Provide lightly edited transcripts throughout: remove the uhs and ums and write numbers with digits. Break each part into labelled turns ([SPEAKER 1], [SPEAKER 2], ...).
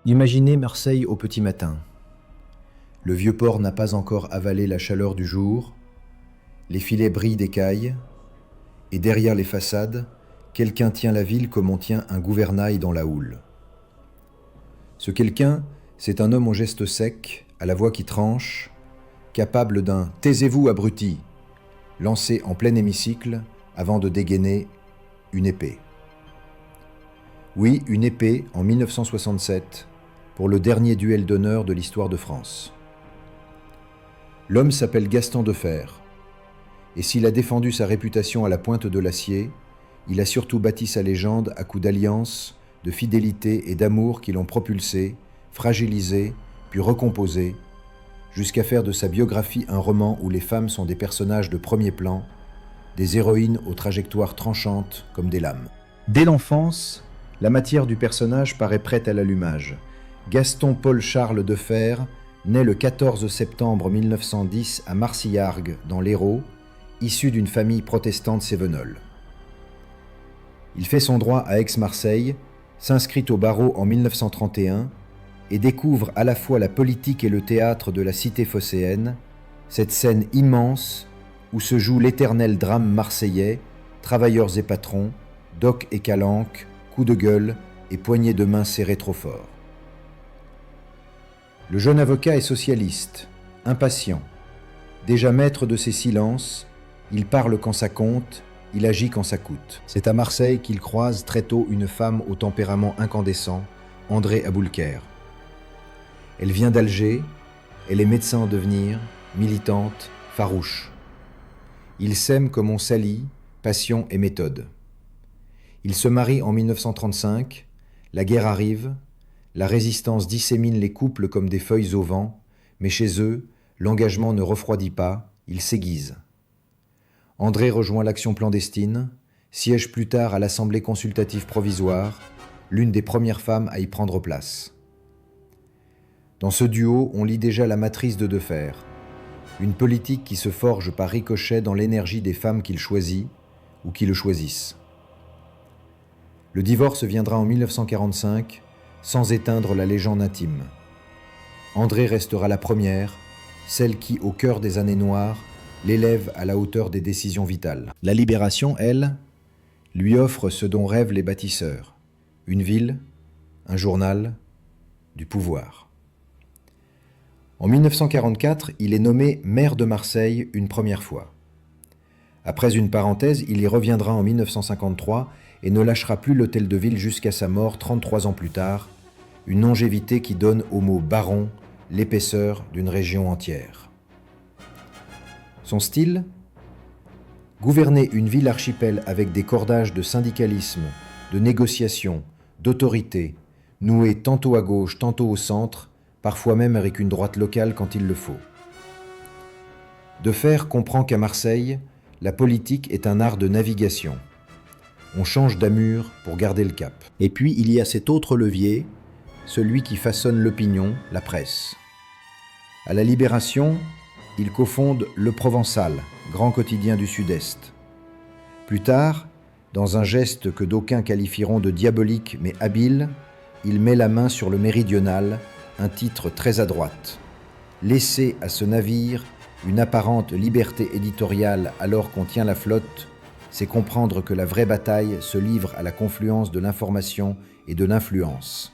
[SPEAKER 1] Imaginez Marseille au petit matin. Le vieux port n'a pas encore avalé la chaleur du jour, les filets brillent d'écailles, et derrière les façades, quelqu'un tient la ville comme on tient un gouvernail dans la houle. Ce quelqu'un, c'est un homme au geste sec, à la voix qui tranche, capable d'un « Taisez-vous, abruti !» lancé en plein hémicycle avant de dégainer une épée. Oui, une épée en 1967, pour le dernier duel d'honneur de l'histoire de France. L'homme s'appelle Gaston Defferre, et s'il a défendu sa réputation à la pointe de l'acier, il a surtout bâti sa légende à coups d'alliance, de fidélité et d'amour qui l'ont propulsé, fragilisé, puis recomposé, jusqu'à faire de sa biographie un roman où les femmes sont des personnages de premier plan, des héroïnes aux trajectoires tranchantes comme des lames. Dès l'enfance, la matière du personnage paraît prête à l'allumage. Gaston Paul-Charles Defferre naît le 14 septembre 1910 à Marcillargues, dans l'Hérault, issu d'une famille protestante cévenole. Il fait son droit à Aix-Marseille, s'inscrit au barreau en 1931 et découvre à la fois la politique et le théâtre de la cité phocéenne, cette scène immense où se joue l'éternel drame marseillais, travailleurs et patrons, doc et calanque, coups de gueule et poignées de main serrées trop fort. Le jeune avocat est socialiste, impatient. Déjà maître de ses silences, il parle quand ça compte, il agit quand ça coûte. C'est à Marseille qu'il croise très tôt une femme au tempérament incandescent, André Aboulker. Elle vient d'Alger, elle est médecin en devenir, militante, farouche. Ils s'aiment comme on s'allie, passion et méthode. Ils se marient en 1935, la guerre arrive, la résistance dissémine les couples comme des feuilles au vent, mais chez eux, l'engagement ne refroidit pas, il s'aiguise. André rejoint l'Action clandestine, siège plus tard à l'Assemblée consultative provisoire, l'une des premières femmes à y prendre place. Dans ce duo, on lit déjà la matrice de Defferre, une politique qui se forge par ricochet dans l'énergie des femmes qu'il choisit ou qui le choisissent. Le divorce viendra en 1945, sans éteindre la légende intime. André restera la première, celle qui, au cœur des années noires, l'élève à la hauteur des décisions vitales. La Libération, elle, lui offre ce dont rêvent les bâtisseurs. Une ville, un journal, du pouvoir. En 1944, il est nommé maire de Marseille une première fois. Après une parenthèse, il y reviendra en 1953 et ne lâchera plus l'hôtel de ville jusqu'à sa mort 33 ans plus tard, une longévité qui donne au mot baron l'épaisseur d'une région entière. Son style ? Gouverner une ville archipel avec des cordages de syndicalisme, de négociation, d'autorité, noués tantôt à gauche, tantôt au centre, parfois même avec une droite locale quand il le faut. Defferre comprend qu'à Marseille, la politique est un art de navigation. On change d'amure pour garder le cap. Et puis il y a cet autre levier, celui qui façonne l'opinion, la presse. À la Libération, il cofonde Le Provençal, grand quotidien du Sud-Est. Plus tard, dans un geste que d'aucuns qualifieront de diabolique mais habile, il met la main sur Le Méridional, un titre très à droite. Laisser à ce navire une apparente liberté éditoriale alors qu'on tient la flotte, c'est comprendre que la vraie bataille se livre à la confluence de l'information et de l'influence.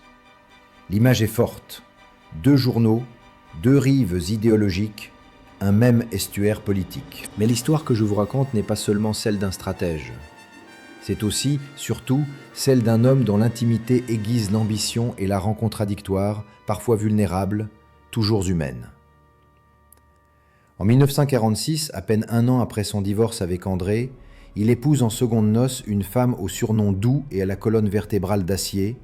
[SPEAKER 1] L'image est forte. 2 journaux, 2 rives idéologiques, un même estuaire politique. Mais l'histoire que je vous raconte n'est pas seulement celle d'un stratège. C'est aussi, surtout, celle d'un homme dont l'intimité aiguise l'ambition et la rend contradictoire, parfois vulnérable, toujours humaine. En 1946, à peine 1 an après son divorce avec André, il épouse en secondes noces une femme au surnom doux et à la colonne vertébrale d'acier,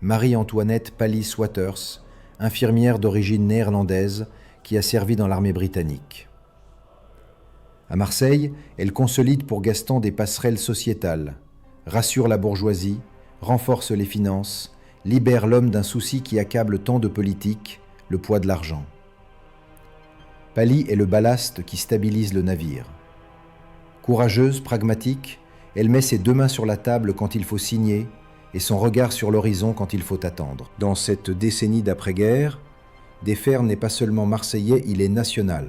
[SPEAKER 1] Marie-Antoinette Pallis Waters, infirmière d'origine néerlandaise qui a servi dans l'armée britannique. À Marseille, elle consolide pour Gaston des passerelles sociétales, rassure la bourgeoisie, renforce les finances, libère l'homme d'un souci qui accable tant de politiques, le poids de l'argent. Pallis est le ballast qui stabilise le navire. Courageuse, pragmatique, elle met ses 2 mains sur la table quand il faut signer et son regard sur l'horizon quand il faut attendre. Dans cette décennie d'après-guerre, Defferre n'est pas seulement marseillais, il est national.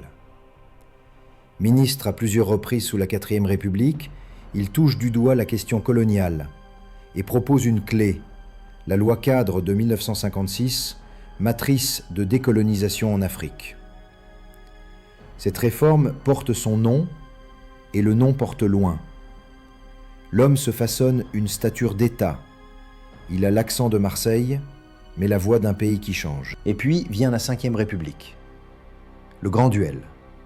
[SPEAKER 1] Ministre à plusieurs reprises sous la 4e République, il touche du doigt la question coloniale et propose une clé, la loi cadre de 1956, matrice de décolonisation en Afrique. Cette réforme porte son nom et le nom porte loin. L'homme se façonne une stature d'État. Il a l'accent de Marseille, mais la voix d'un pays qui change. Et puis vient la 5e République. Le grand duel.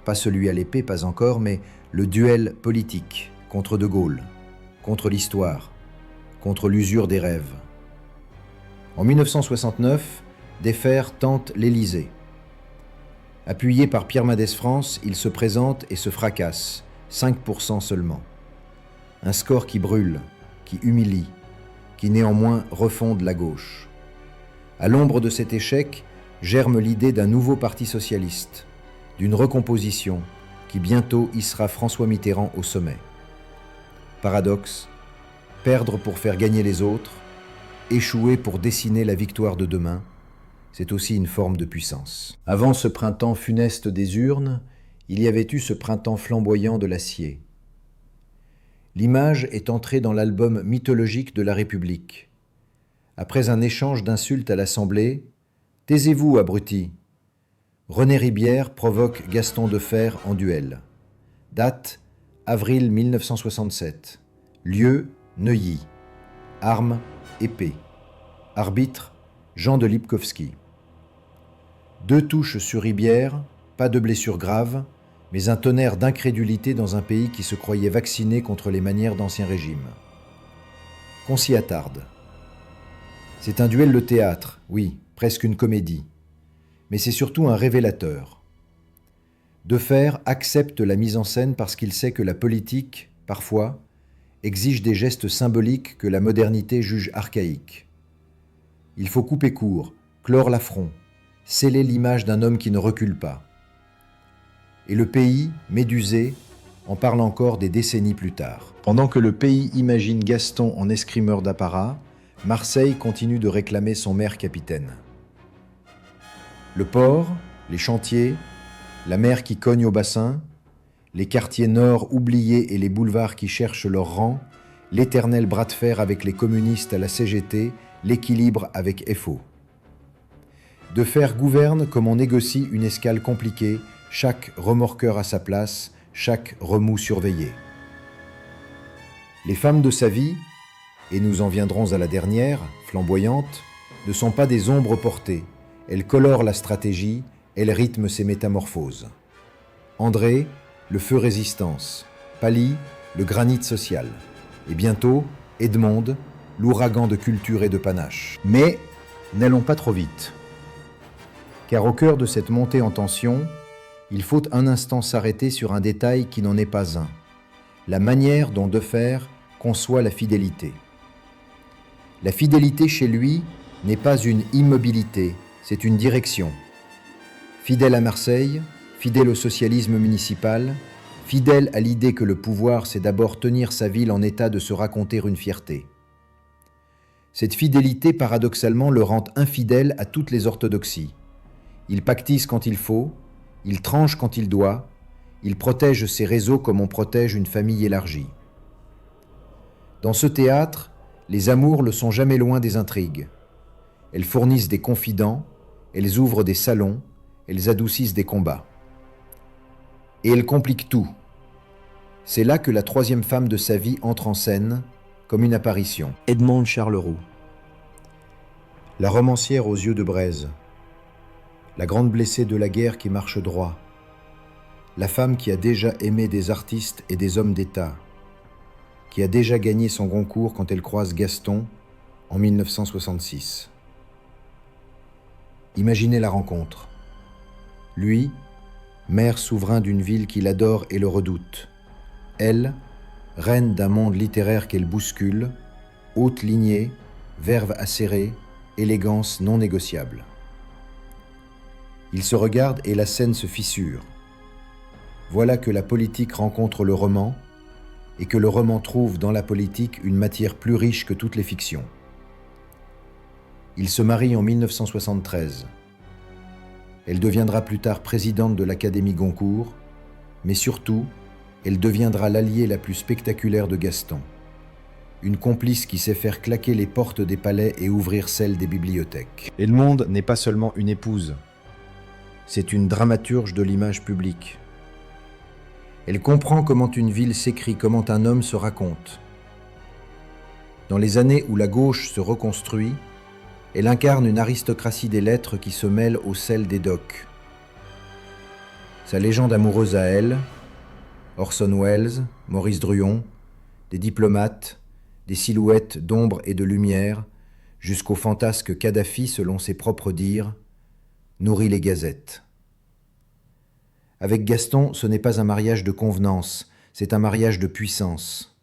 [SPEAKER 1] Pas celui à l'épée, pas encore, mais le duel politique contre De Gaulle, contre l'histoire, contre l'usure des rêves. En 1969, Defferre tente l'Élysée. Appuyé par Pierre Mendès France, il se présente et se fracasse, 5% seulement. Un score qui brûle, qui humilie, qui néanmoins refonde la gauche. À l'ombre de cet échec, germe l'idée d'un nouveau parti socialiste, d'une recomposition qui bientôt hissera François Mitterrand au sommet. Paradoxe, perdre pour faire gagner les autres, échouer pour dessiner la victoire de demain, c'est aussi une forme de puissance. Avant ce printemps funeste des urnes, il y avait eu ce printemps flamboyant de l'acier. L'image est entrée dans l'album mythologique de la République. Après un échange d'insultes à l'Assemblée, « Taisez-vous, abruti !» René Ribière provoque Gaston Defferre en duel. Date, avril 1967. Lieu, Neuilly. Arme, épée. Arbitre, Jean de Lipkowski. 2 touches sur Ribière, pas de blessure grave, mais un tonnerre d'incrédulité dans un pays qui se croyait vacciné contre les manières d'Ancien Régime. Qu'on s'y attarde. C'est un duel de théâtre, oui, presque une comédie. Mais c'est surtout un révélateur. Defferre accepte la mise en scène parce qu'il sait que la politique, parfois, exige des gestes symboliques que la modernité juge archaïques. Il faut couper court, clore l'affront, sceller l'image d'un homme qui ne recule pas. Et le pays, médusé, en parle encore des décennies plus tard. Pendant que le pays imagine Gaston en escrimeur d'apparat, Marseille continue de réclamer son maire capitaine. Le port, les chantiers, la mer qui cogne au bassin, les quartiers nord oubliés et les boulevards qui cherchent leur rang, l'éternel bras de fer avec les communistes à la CGT, l'équilibre avec FO. Defferre gouverne comme on négocie une escale compliquée, chaque remorqueur à sa place, chaque remous surveillé. Les femmes de sa vie, et nous en viendrons à la dernière, flamboyante, ne sont pas des ombres portées. Elles colorent la stratégie, elles rythment ses métamorphoses. André, le feu résistance. Pally, le granit social. Et bientôt, Edmond, l'ouragan de culture et de panache. Mais n'allons pas trop vite. Car au cœur de cette montée en tension, il faut un instant s'arrêter sur un détail qui n'en est pas un. La manière dont Defferre conçoit la fidélité. La fidélité chez lui n'est pas une immobilité, c'est une direction. Fidèle à Marseille, fidèle au socialisme municipal, fidèle à l'idée que le pouvoir, c'est d'abord tenir sa ville en état de se raconter une fierté. Cette fidélité, paradoxalement, le rend infidèle à toutes les orthodoxies. Il pactise quand il faut, il tranche quand il doit, il protège ses réseaux comme on protège une famille élargie. Dans ce théâtre, les amours ne sont jamais loin des intrigues. Elles fournissent des confidents, elles ouvrent des salons, elles adoucissent des combats. Et elles compliquent tout. C'est là que la 3e femme de sa vie entre en scène, comme une apparition. Edmond Charleroux. La romancière aux yeux de braise. La grande blessée de la guerre qui marche droit. La femme qui a déjà aimé des artistes et des hommes d'État. Qui a déjà gagné son Goncourt quand elle croise Gaston en 1966. Imaginez la rencontre. Lui, maire souverain d'une ville qu'il adore et le redoute. Elle, reine d'un monde littéraire qu'elle bouscule, haute lignée, verve acérée, élégance non négociable. Ils se regardent et la scène se fissure. Voilà que la politique rencontre le roman, et que le roman trouve dans la politique une matière plus riche que toutes les fictions. Il se marie en 1973. Elle deviendra plus tard présidente de l'Académie Goncourt, mais surtout, elle deviendra l'alliée la plus spectaculaire de Gaston. Une complice qui sait faire claquer les portes des palais et ouvrir celles des bibliothèques. Edmonde n'est pas seulement une épouse, c'est une dramaturge de l'image publique. Elle comprend comment une ville s'écrit, comment un homme se raconte. Dans les années où la gauche se reconstruit, elle incarne une aristocratie des lettres qui se mêle au sel des docs. Sa légende amoureuse à elle, Orson Welles, Maurice Druon, des diplomates, des silhouettes d'ombre et de lumière, jusqu'au fantasque Kadhafi, selon ses propres dires, nourrit les gazettes. Avec Gaston, ce n'est pas un mariage de convenance, c'est un mariage de puissance.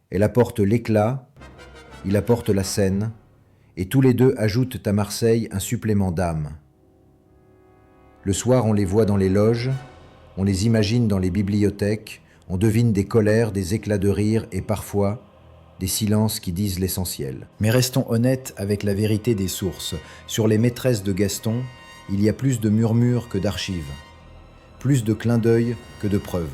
[SPEAKER 1] Elle apporte l'éclat, il apporte la scène, et tous les deux ajoutent à Marseille un supplément d'âme. Le soir, on les voit dans les loges, on les imagine dans les bibliothèques, on devine des colères, des éclats de rire et parfois des silences qui disent l'essentiel. Mais restons honnêtes avec la vérité des sources. Sur les maîtresses de Gaston, il y a plus de murmures que d'archives, plus de clins d'œil que de preuves.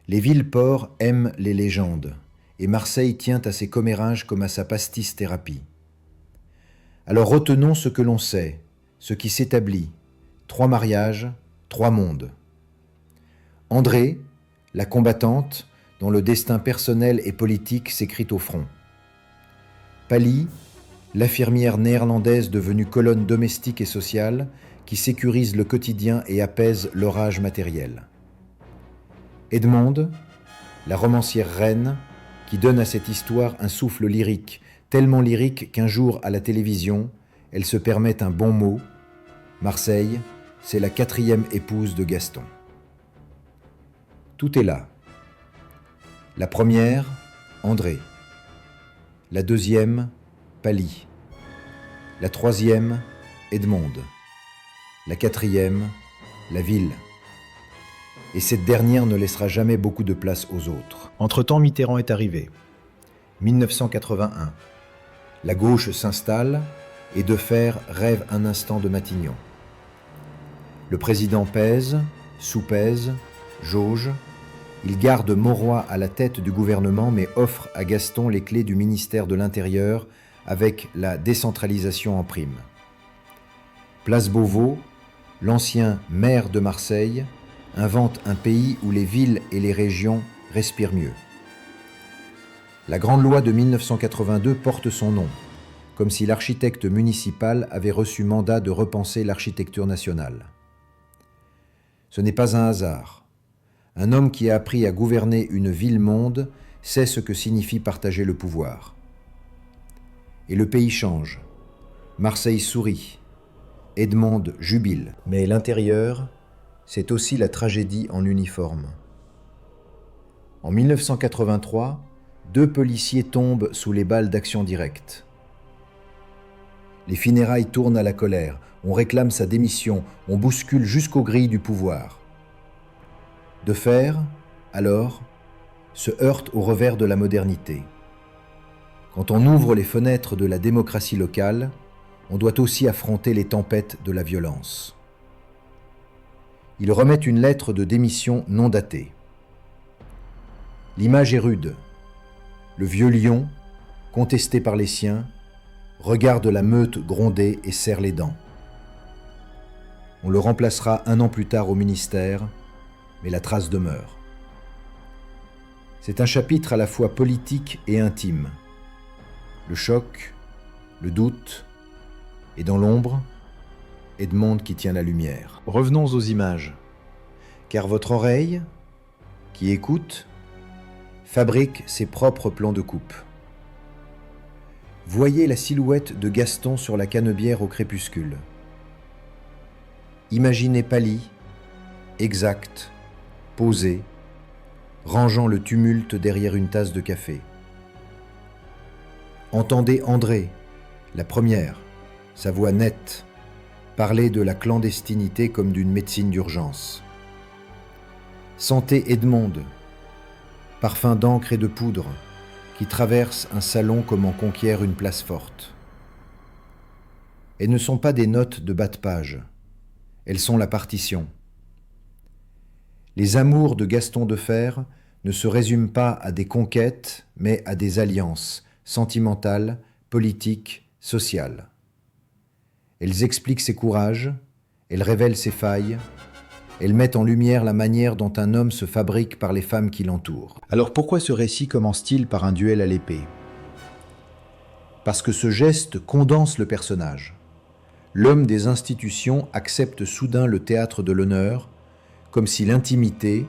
[SPEAKER 1] Les villes-ports aiment les légendes, et Marseille tient à ses commérages comme à sa pastis-thérapie. Alors retenons ce que l'on sait, ce qui s'établit. 3 mariages, 3 mondes. André, la combattante, dont le destin personnel et politique s'écrit au front. Pally, l'infirmière néerlandaise devenue colonne domestique et sociale, qui sécurise le quotidien et apaise l'orage matériel. Edmonde, la romancière reine, qui donne à cette histoire un souffle lyrique, tellement lyrique qu'un jour, à la télévision, elle se permet un bon mot. Marseille, c'est la 4e épouse de Gaston. Tout est là. La première, André. La 2e, Pally. La 3e, Edmonde. La 4e, la ville. Et cette dernière ne laissera jamais beaucoup de place aux autres. Entre-temps, Mitterrand est arrivé. 1981. La gauche s'installe et Deferre rêve un instant de Matignon. Le président pèse, soupèse, jauge. Il garde Mauroy à la tête du gouvernement mais offre à Gaston les clés du ministère de l'Intérieur avec la décentralisation en prime. Place Beauvau, l'ancien maire de Marseille, invente un pays où les villes et les régions respirent mieux. La grande loi de 1982 porte son nom, comme si l'architecte municipal avait reçu mandat de repenser l'architecture nationale. Ce n'est pas un hasard. Un homme qui a appris à gouverner une ville-monde sait ce que signifie partager le pouvoir. Et le pays change. Marseille sourit. Edmonde jubile. Mais l'intérieur, c'est aussi la tragédie en uniforme. En 1983, 2 policiers tombent sous les balles d'Action Directe. Les funérailles tournent à la colère. On réclame sa démission. On bouscule jusqu'aux grilles du pouvoir. Deferre, alors, se heurte au revers de la modernité. Quand on ouvre les fenêtres de la démocratie locale, on doit aussi affronter les tempêtes de la violence. Il remet une lettre de démission non datée. L'image est rude. Le vieux lion, contesté par les siens, regarde la meute gronder et serre les dents. On le remplacera 1 an plus tard au ministère, mais la trace demeure. C'est un chapitre à la fois politique et intime. Le choc, le doute, et dans l'ombre, Edmonde qui tient la lumière. Revenons aux images, car votre oreille, qui écoute, fabrique ses propres plans de coupe. Voyez la silhouette de Gaston sur la canebière au crépuscule. Imaginez Pally, exact, posé, rangeant le tumulte derrière une tasse de café. Entendez André, la première, sa voix nette, parler de la clandestinité comme d'une médecine d'urgence. Sentez Edmonde, parfum d'encre et de poudre, qui traversent un salon comme on conquiert une place forte. Elles ne sont pas des notes de bas de page, elles sont la partition. Les amours de Gaston Defferre ne se résument pas à des conquêtes, mais à des alliances sentimentales, politiques, sociales. Elles expliquent ses courages, elles révèlent ses failles, elles mettent en lumière la manière dont un homme se fabrique par les femmes qui l'entourent. Alors pourquoi ce récit commence-t-il par un duel à l'épée ? Parce que ce geste condense le personnage. L'homme des institutions accepte soudain le théâtre de l'honneur, comme si l'intimité,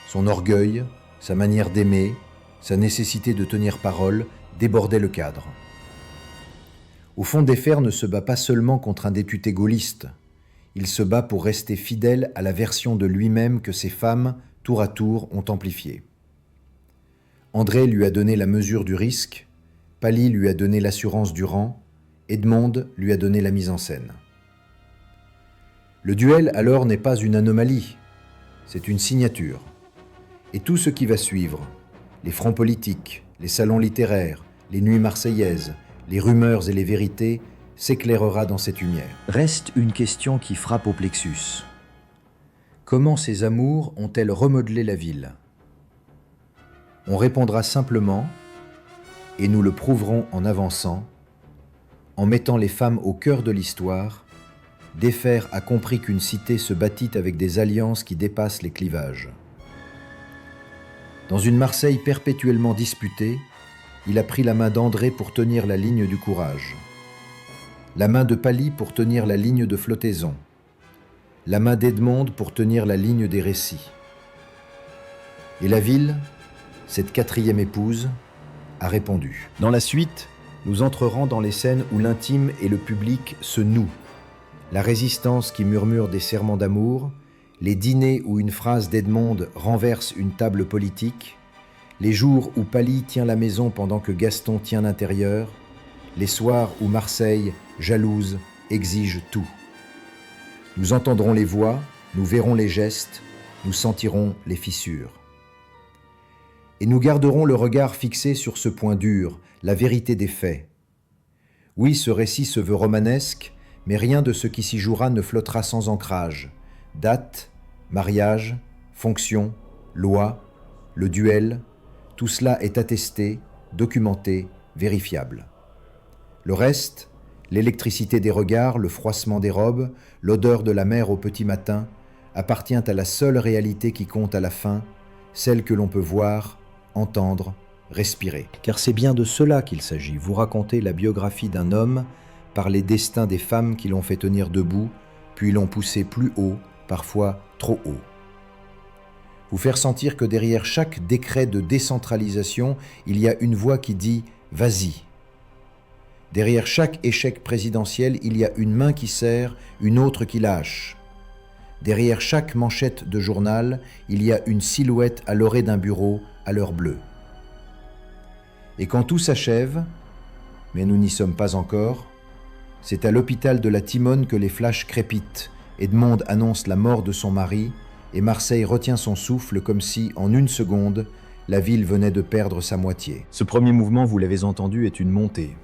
[SPEAKER 1] son orgueil, sa manière d'aimer, sa nécessité de tenir parole débordaient le cadre. Au fond, Defferre ne se bat pas seulement contre un député gaulliste, il se bat pour rester fidèle à la version de lui-même que ses femmes, tour à tour, ont amplifiée. André lui a donné la mesure du risque, Pally lui a donné l'assurance du rang, Edmonde lui a donné la mise en scène. Le duel, alors, n'est pas une anomalie, c'est une signature. Et tout ce qui va suivre, les fronts politiques, les salons littéraires, les nuits marseillaises, les rumeurs et les vérités, s'éclairera dans cette lumière. Reste une question qui frappe au plexus. Comment ces amours ont-elles remodelé la ville ? On répondra simplement, et nous le prouverons en avançant, en mettant les femmes au cœur de l'histoire, Defferre a compris qu'une cité se bâtit avec des alliances qui dépassent les clivages. Dans une Marseille perpétuellement disputée, il a pris la main d'André pour tenir la ligne du courage, la main de Pally pour tenir la ligne de flottaison, la main d'Edmonde pour tenir la ligne des récits. Et la ville, cette quatrième épouse, a répondu. Dans la suite, nous entrerons dans les scènes où l'intime et le public se nouent, la résistance qui murmure des serments d'amour, les dîners où une phrase d'Edmonde renverse une table politique, les jours où Pally tient la maison pendant que Gaston tient l'intérieur, les soirs où Marseille, jalouse, exige tout. Nous entendrons les voix, nous verrons les gestes, nous sentirons les fissures. Et nous garderons le regard fixé sur ce point dur, la vérité des faits. Oui, ce récit se veut romanesque, mais rien de ce qui s'y jouera ne flottera sans ancrage. Date, mariage, fonction, loi, le duel, tout cela est attesté, documenté, vérifiable. Le reste, l'électricité des regards, le froissement des robes, l'odeur de la mer au petit matin, appartient à la seule réalité qui compte à la fin, celle que l'on peut voir, entendre, respirer. Car c'est bien de cela qu'il s'agit, vous raconter la biographie d'un homme par les destins des femmes qui l'ont fait tenir debout, puis l'ont poussé plus haut, parfois trop haut. Vous faire sentir que derrière chaque décret de décentralisation, il y a une voix qui dit « vas-y ». Derrière chaque échec présidentiel, il y a une main qui serre, une autre qui lâche. Derrière chaque manchette de journal, il y a une silhouette à l'orée d'un bureau, à l'heure bleue. Et quand tout s'achève, mais nous n'y sommes pas encore, c'est à l'hôpital de la Timone que les flashs crépitent. Edmonde annonce la mort de son mari, et Marseille retient son souffle comme si, en une seconde, la ville venait de perdre sa moitié. Ce premier mouvement, vous l'avez entendu, est une montée.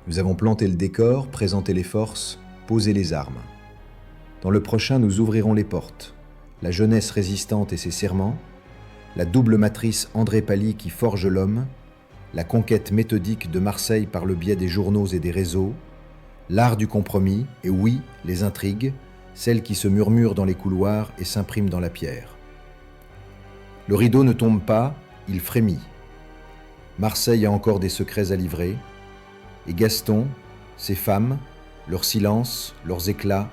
[SPEAKER 1] Nous avons planté le décor, présenté les forces, posé les armes. Dans le prochain, nous ouvrirons les portes. La jeunesse résistante et ses serments, la double matrice André Pally qui forge l'homme, la conquête méthodique de Marseille par le biais des journaux et des réseaux, l'art du compromis, et oui, les intrigues, celles qui se murmurent dans les couloirs et s'impriment dans la pierre. Le rideau ne tombe pas, il frémit. Marseille a encore des secrets à livrer, et Gaston, ses femmes, leur silence, leurs éclats,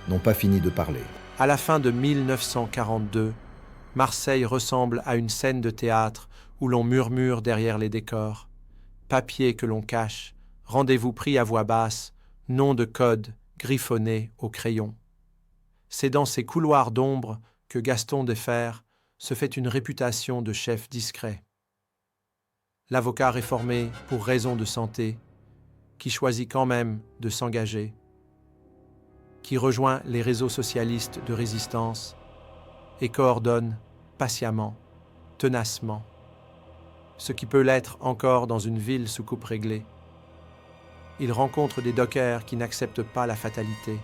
[SPEAKER 1] n'ont pas fini de parler.
[SPEAKER 2] À la fin de 1942, Marseille ressemble à une scène de théâtre où l'on murmure derrière les décors. Papier que l'on cache, rendez-vous pris à voix basse, nom de code griffonné au crayon. C'est dans ces couloirs d'ombre que Gaston Defferre se fait une réputation de chef discret. L'avocat réformé pour raison de santé, qui choisit quand même de s'engager, qui rejoint les réseaux socialistes de résistance et coordonne patiemment, tenacement, ce qui peut l'être encore dans une ville sous coupe réglée. Il rencontre des dockers qui n'acceptent pas la fatalité,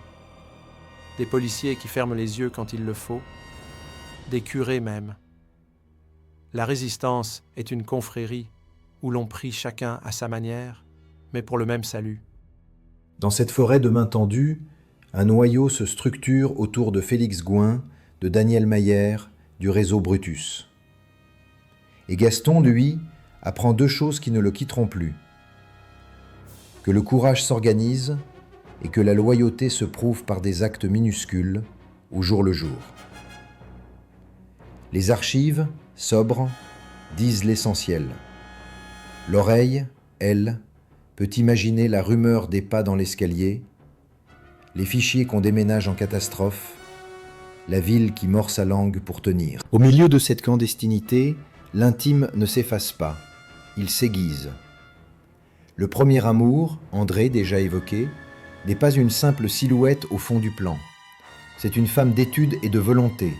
[SPEAKER 2] des policiers qui ferment les yeux quand il le faut, des curés même. La résistance est une confrérie où l'on prie chacun à sa manière, mais pour le même salut.
[SPEAKER 1] Dans cette forêt de main tendue, un noyau se structure autour de Félix Gouin, de Daniel Mayer, du réseau Brutus. Et Gaston, lui, apprend deux choses qui ne le quitteront plus. Que le courage s'organise et que la loyauté se prouve par des actes minuscules, au jour le jour. Les archives, sobres, disent l'essentiel. L'oreille, elle, peut imaginer la rumeur des pas dans l'escalier, les fichiers qu'on déménage en catastrophe, la ville qui mord sa langue pour tenir. Au milieu de cette clandestinité, l'intime ne s'efface pas, il s'aiguise. Le premier amour, André déjà évoqué, n'est pas une simple silhouette au fond du plan. C'est une femme d'étude et de volonté,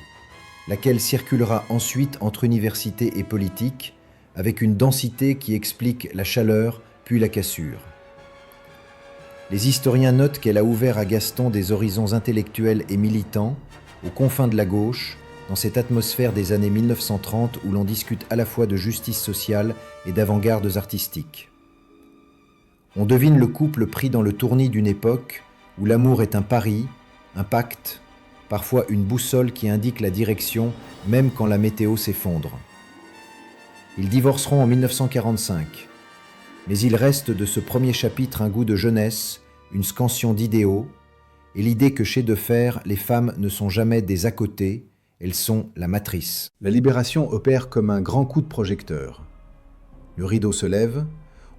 [SPEAKER 1] laquelle circulera ensuite entre université et politique, avec une densité qui explique la chaleur puis la cassure. Les historiens notent qu'elle a ouvert à Gaston des horizons intellectuels et militants, aux confins de la gauche, dans cette atmosphère des années 1930 où l'on discute à la fois de justice sociale et d'avant-gardes artistiques. On devine le couple pris dans le tournis d'une époque où l'amour est un pari, un pacte, parfois une boussole qui indique la direction même quand la météo s'effondre. Ils divorceront en 1945, mais il reste de ce premier chapitre un goût de jeunesse, une scansion d'idéaux, et l'idée que chez Defer, les femmes ne sont jamais des à-côté, elles sont la matrice. La libération opère comme un grand coup de projecteur. Le rideau se lève,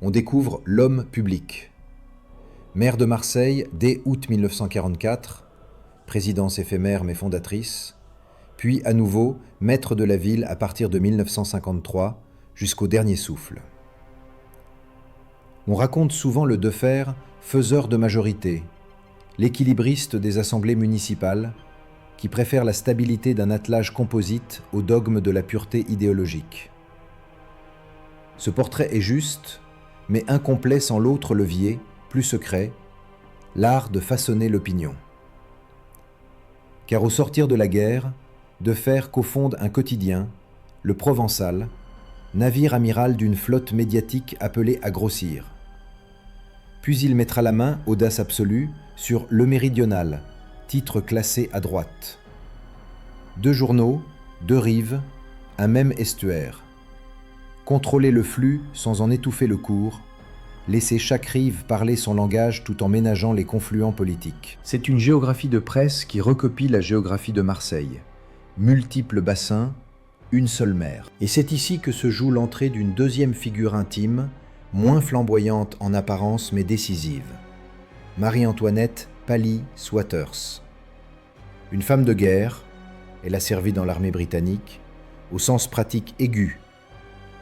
[SPEAKER 1] on découvre l'homme public. Maire de Marseille dès août 1944, présidence éphémère mais fondatrice, puis à nouveau maître de la ville à partir de 1953 jusqu'au dernier souffle. On raconte souvent le Defer faiseur de majorité, l'équilibriste des assemblées municipales, qui préfère la stabilité d'un attelage composite au dogme de la pureté idéologique. Ce portrait est juste, mais incomplet sans l'autre levier, plus secret, l'art de façonner l'opinion. Car au sortir de la guerre, Defer cofonde un quotidien, le Provençal, navire amiral d'une flotte médiatique appelée à grossir. Puis il mettra la main, audace absolue, sur Le Méridional, titre classé à droite. 2 journaux, 2 rives, un même estuaire. Contrôler le flux sans en étouffer le cours, laisser chaque rive parler son langage tout en ménageant les confluents politiques. C'est une géographie de presse qui recopie la géographie de Marseille. Multiples bassins, une seule mer. Et c'est ici que se joue l'entrée d'une deuxième figure intime, moins flamboyante en apparence mais décisive. Marie-Antoinette Paley Swatters. Une femme de guerre, elle a servi dans l'armée britannique, au sens pratique aigu,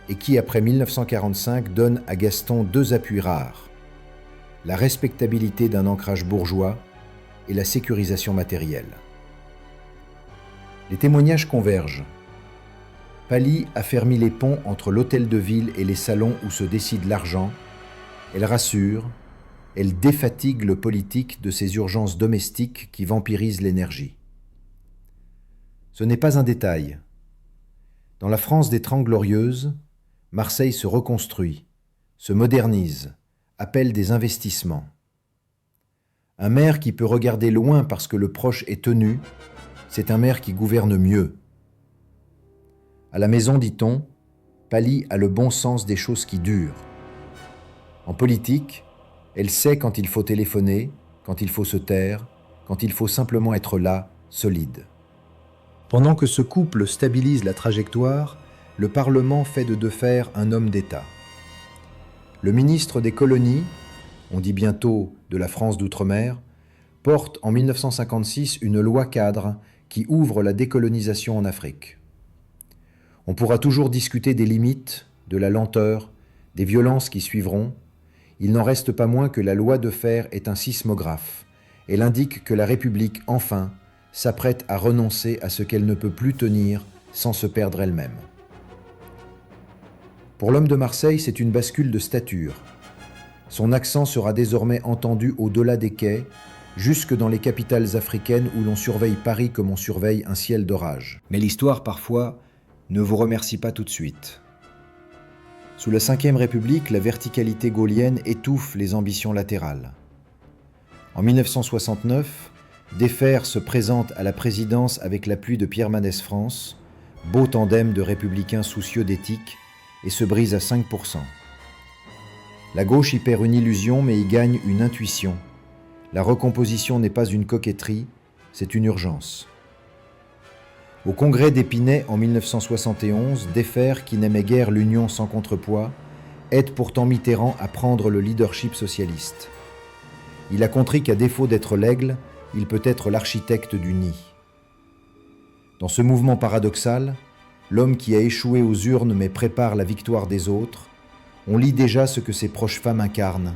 [SPEAKER 1] et qui, après 1945, donne à Gaston 2 appuis rares, la respectabilité d'un ancrage bourgeois et la sécurisation matérielle. Les témoignages convergent. Paley a fermé les ponts entre l'hôtel de ville et les salons où se décide l'argent. Elle rassure, elle défatigue le politique de ces urgences domestiques qui vampirisent l'énergie. Ce n'est pas un détail. Dans la France des Trente Glorieuses, Marseille se reconstruit, se modernise, appelle des investissements. Un maire qui peut regarder loin parce que le proche est tenu, c'est un maire qui gouverne mieux. À la maison, dit-on, Paley a le bon sens des choses qui durent. En politique, elle sait quand il faut téléphoner, quand il faut se taire, quand il faut simplement être là, solide. Pendant que ce couple stabilise la trajectoire, le Parlement fait de Defer un homme d'État. Le ministre des colonies, on dit bientôt de la France d'outre-mer, porte en 1956 une loi cadre qui ouvre la décolonisation en Afrique. On pourra toujours discuter des limites, de la lenteur, des violences qui suivront. Il n'en reste pas moins que la loi Defer est un sismographe. Elle indique que la République, enfin, s'apprête à renoncer à ce qu'elle ne peut plus tenir sans se perdre elle-même. Pour l'homme de Marseille, c'est une bascule de stature. Son accent sera désormais entendu au-delà des quais, jusque dans les capitales africaines où l'on surveille Paris comme on surveille un ciel d'orage. Mais l'histoire, parfois, ne vous remercie pas tout de suite. Sous la Ve République, la verticalité gaulienne étouffe les ambitions latérales. En 1969, Defferre se présente à la présidence avec l'appui de Pierre Mendès France, beau tandem de républicains soucieux d'éthique, et se brise à 5%. La gauche y perd une illusion, mais y gagne une intuition. La recomposition n'est pas une coquetterie, c'est une urgence. Au congrès d'Épinay en 1971, Defferre, qui n'aimait guère l'union sans contrepoids, aide pourtant Mitterrand à prendre le leadership socialiste. Il a compris qu'à défaut d'être l'aigle, il peut être l'architecte du nid. Dans ce mouvement paradoxal, l'homme qui a échoué aux urnes mais prépare la victoire des autres, on lit déjà ce que ces proches femmes incarnent,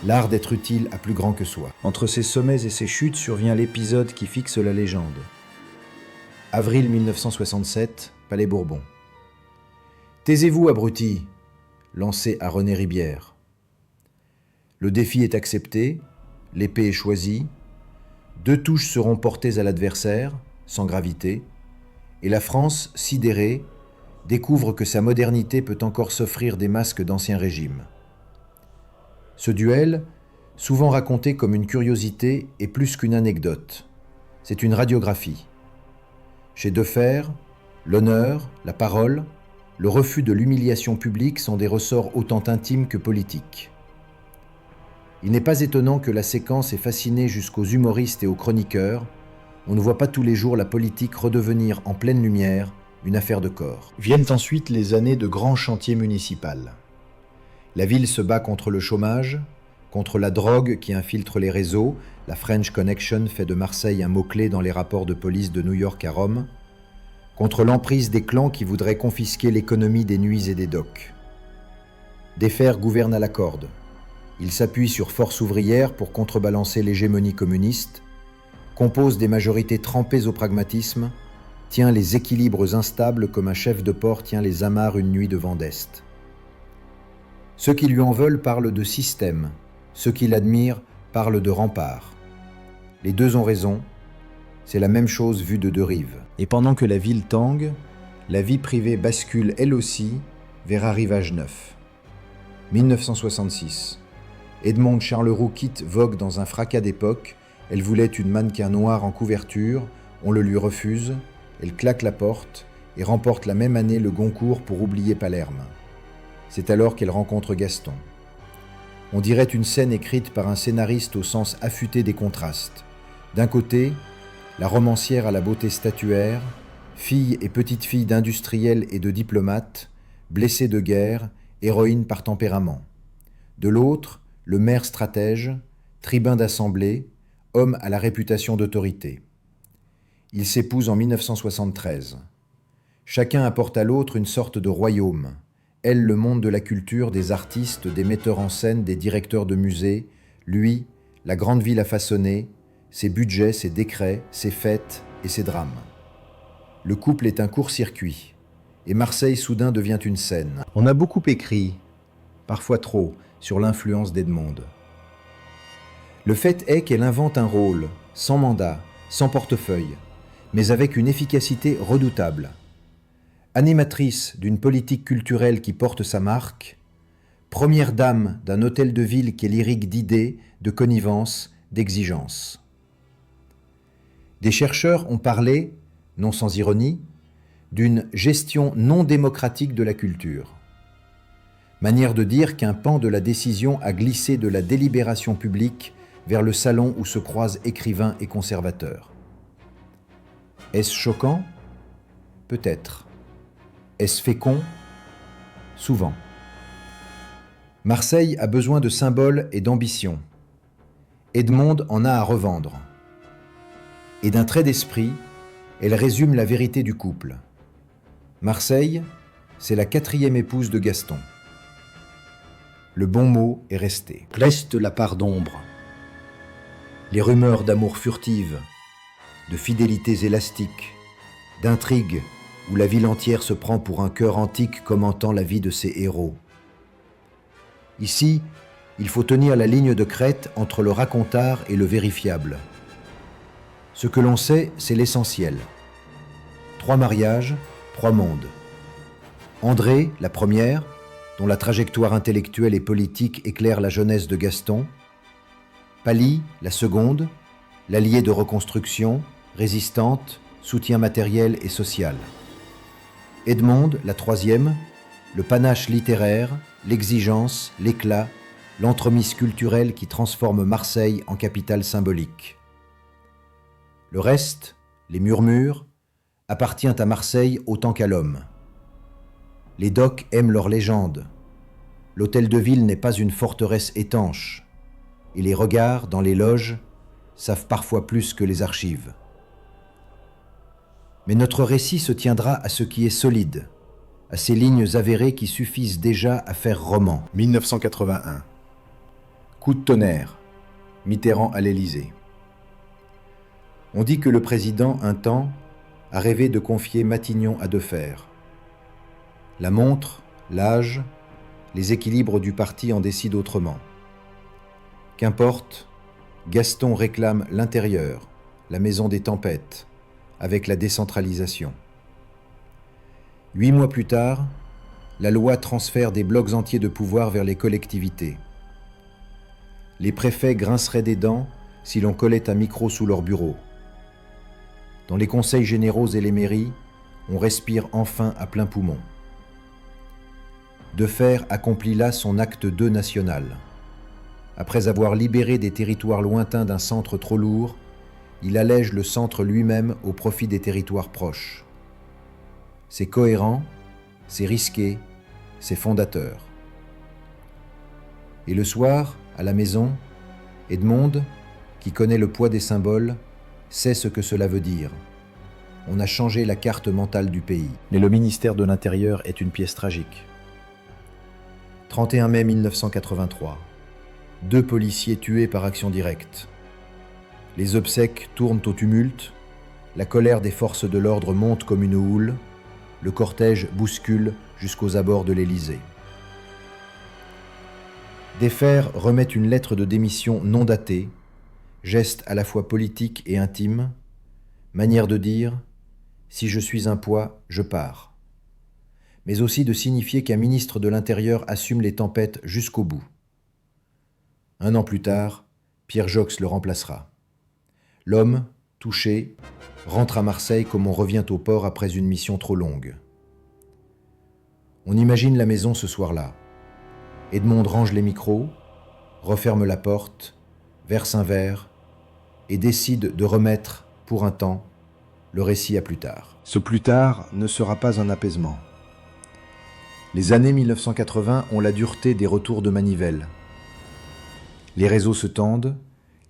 [SPEAKER 1] l'art d'être utile à plus grand que soi. Entre ces sommets et ces chutes survient l'épisode qui fixe la légende. Avril 1967, Palais Bourbon. « Taisez-vous, abruti !» lancé à René Ribière. Le défi est accepté, l'épée est choisie, 2 touches seront portées à l'adversaire, sans gravité, et la France, sidérée, découvre que sa modernité peut encore s'offrir des masques d'ancien régime. Ce duel, souvent raconté comme une curiosité, est plus qu'une anecdote. C'est une radiographie. Chez Defferre, l'honneur, la parole, le refus de l'humiliation publique sont des ressorts autant intimes que politiques. Il n'est pas étonnant que la séquence ait fasciné jusqu'aux humoristes et aux chroniqueurs. On ne voit pas tous les jours la politique redevenir en pleine lumière une affaire de corps. Viennent ensuite les années de grands chantiers municipaux. La ville se bat contre le chômage, contre la drogue qui infiltre les réseaux. La French Connection fait de Marseille un mot-clé dans les rapports de police de New York à Rome, contre l'emprise des clans qui voudraient confisquer l'économie des nuits et des docks. Defferre gouverne à la corde. Il s'appuie sur force ouvrière pour contrebalancer l'hégémonie communiste, compose des majorités trempées au pragmatisme, tient les équilibres instables comme un chef de port tient les amarres une nuit de vent d'Est. Ceux qui lui en veulent parlent de système, ceux qui l'admirent parlent de rempart. Les deux ont raison, c'est la même chose vue de 2 rives. Et pendant que la ville tangue, la vie privée bascule elle aussi vers un rivage neuf. 1966. Edmond Charleroux quitte Vogue dans un fracas d'époque. Elle voulait une mannequin noire en couverture, on le lui refuse, elle claque la porte et remporte la même année le Goncourt pour Oublier Palerme. C'est alors qu'elle rencontre Gaston. On dirait une scène écrite par un scénariste au sens affûté des contrastes. D'un côté, la romancière à la beauté statuaire, fille et petite-fille d'industriels et de diplomates, blessée de guerre, héroïne par tempérament. De l'autre, le maire stratège, tribun d'assemblée, homme à la réputation d'autorité. Ils s'épousent en 1973. Chacun apporte à l'autre une sorte de royaume. Elle, le monde de la culture, des artistes, des metteurs en scène, des directeurs de musées. Lui, la grande ville à façonner, ses budgets, ses décrets, ses fêtes et ses drames. Le couple est un court-circuit, et Marseille soudain devient une scène. On a beaucoup écrit, parfois trop, sur l'influence d'Edmond. Le fait est qu'elle invente un rôle, sans mandat, sans portefeuille, mais avec une efficacité redoutable. Animatrice d'une politique culturelle qui porte sa marque, première dame d'un hôtel de ville qui est lyrique d'idées, de connivence, d'exigence. Des chercheurs ont parlé, non sans ironie, d'une gestion non démocratique de la culture. Manière de dire qu'un pan de la décision a glissé de la délibération publique vers le salon où se croisent écrivains et conservateurs. Est-ce choquant ? Peut-être. Est-ce fécond ? Souvent. Marseille a besoin de symboles et d'ambition. Edmond en a à revendre. Et d'un trait d'esprit, elle résume la vérité du couple. Marseille, c'est la 4e épouse de Gaston. Le bon mot est resté. Reste la part d'ombre. Les rumeurs d'amour furtives, de fidélités élastiques, d'intrigues où la ville entière se prend pour un chœur antique commentant la vie de ses héros. Ici, il faut tenir la ligne de crête entre le racontard et le vérifiable. Ce que l'on sait, c'est l'essentiel. 3 mariages, 3 mondes. André, la première, dont la trajectoire intellectuelle et politique éclaire la jeunesse de Gaston. Pally, la seconde, l'alliée de reconstruction, résistante, soutien matériel et social. Edmond, la troisième, le panache littéraire, l'exigence, l'éclat, l'entremise culturelle qui transforme Marseille en capitale symbolique. Le reste, les murmures, appartient à Marseille autant qu'à l'homme. Les docs aiment leur légende. L'hôtel de ville n'est pas une forteresse étanche, et les regards dans les loges savent parfois plus que les archives. Mais notre récit se tiendra à ce qui est solide, à ces lignes avérées qui suffisent déjà à faire roman. 1981. Coup de tonnerre. Mitterrand à l'Élysée. On dit que le président, un temps, a rêvé de confier Matignon à Defer. La montre, l'âge, les équilibres du parti en décident autrement. Qu'importe, Gaston réclame l'intérieur, la maison des tempêtes, avec la décentralisation. 8 mois plus tard, la loi transfère des blocs entiers de pouvoir vers les collectivités. Les préfets grinceraient des dents si l'on collait un micro sous leur bureau. Dans les conseils généraux et les mairies, on respire enfin à plein poumon. Defer accomplit là son acte 2 national. Après avoir libéré des territoires lointains d'un centre trop lourd, il allège le centre lui-même au profit des territoires proches. C'est cohérent, c'est risqué, c'est fondateur. Et le soir, à la maison, Edmond, qui connaît le poids des symboles, sait ce que cela veut dire. On a changé la carte mentale du pays. Mais le ministère de l'Intérieur est une pièce tragique. 31 mai 1983. 2 policiers tués par action directe. Les obsèques tournent au tumulte, la colère des forces de l'ordre monte comme une houle, le cortège bouscule jusqu'aux abords de l'Élysée. Defer remet une lettre de démission non datée, geste à la fois politique et intime, manière de dire « si je suis un poids, je pars », mais aussi de signifier qu'un ministre de l'Intérieur assume les tempêtes jusqu'au bout. 1 an plus tard, Pierre Jox le remplacera. L'homme, touché, rentre à Marseille comme on revient au port après une mission trop longue. On imagine la maison ce soir-là. Edmond range les micros, referme la porte, verse un verre et décide de remettre, pour un temps, le récit à plus tard. Ce plus tard ne sera pas un apaisement. Les années 1980 ont la dureté des retours de manivelle. Les réseaux se tendent,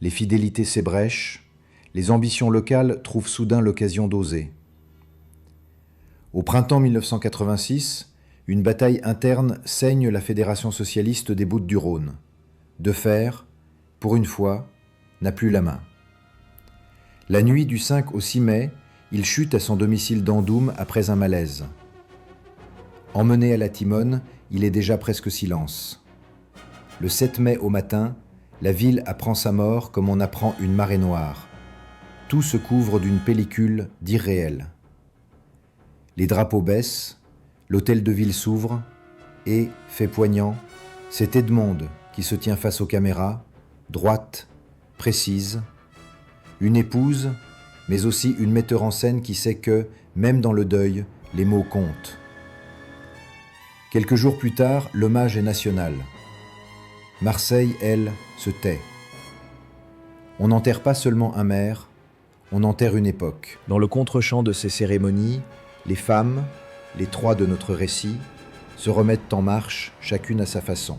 [SPEAKER 1] les fidélités s'ébrèchent, les ambitions locales trouvent soudain l'occasion d'oser. Au printemps 1986, une bataille interne saigne la Fédération socialiste des Bouches-du-Rhône. Defer, pour une fois, n'a plus la main. La nuit du 5 au 6 mai, il chute à son domicile d'Andoum après un malaise. Emmené à la Timone, il est déjà presque silence. Le 7 mai au matin, la ville apprend sa mort comme on apprend une marée noire. Tout se couvre d'une pellicule d'irréel. Les drapeaux baissent, l'hôtel de ville s'ouvre et, fait poignant, c'est Edmond qui se tient face aux caméras, droite, précise, une épouse, mais aussi une metteur en scène qui sait que, même dans le deuil, les mots comptent. Quelques jours plus tard, l'hommage est national. Marseille, elle, se tait. On n'enterre pas seulement un maire, on enterre une époque. Dans le contre-champ de ces cérémonies, les femmes, les 3 de notre récit, se remettent en marche, chacune à sa façon.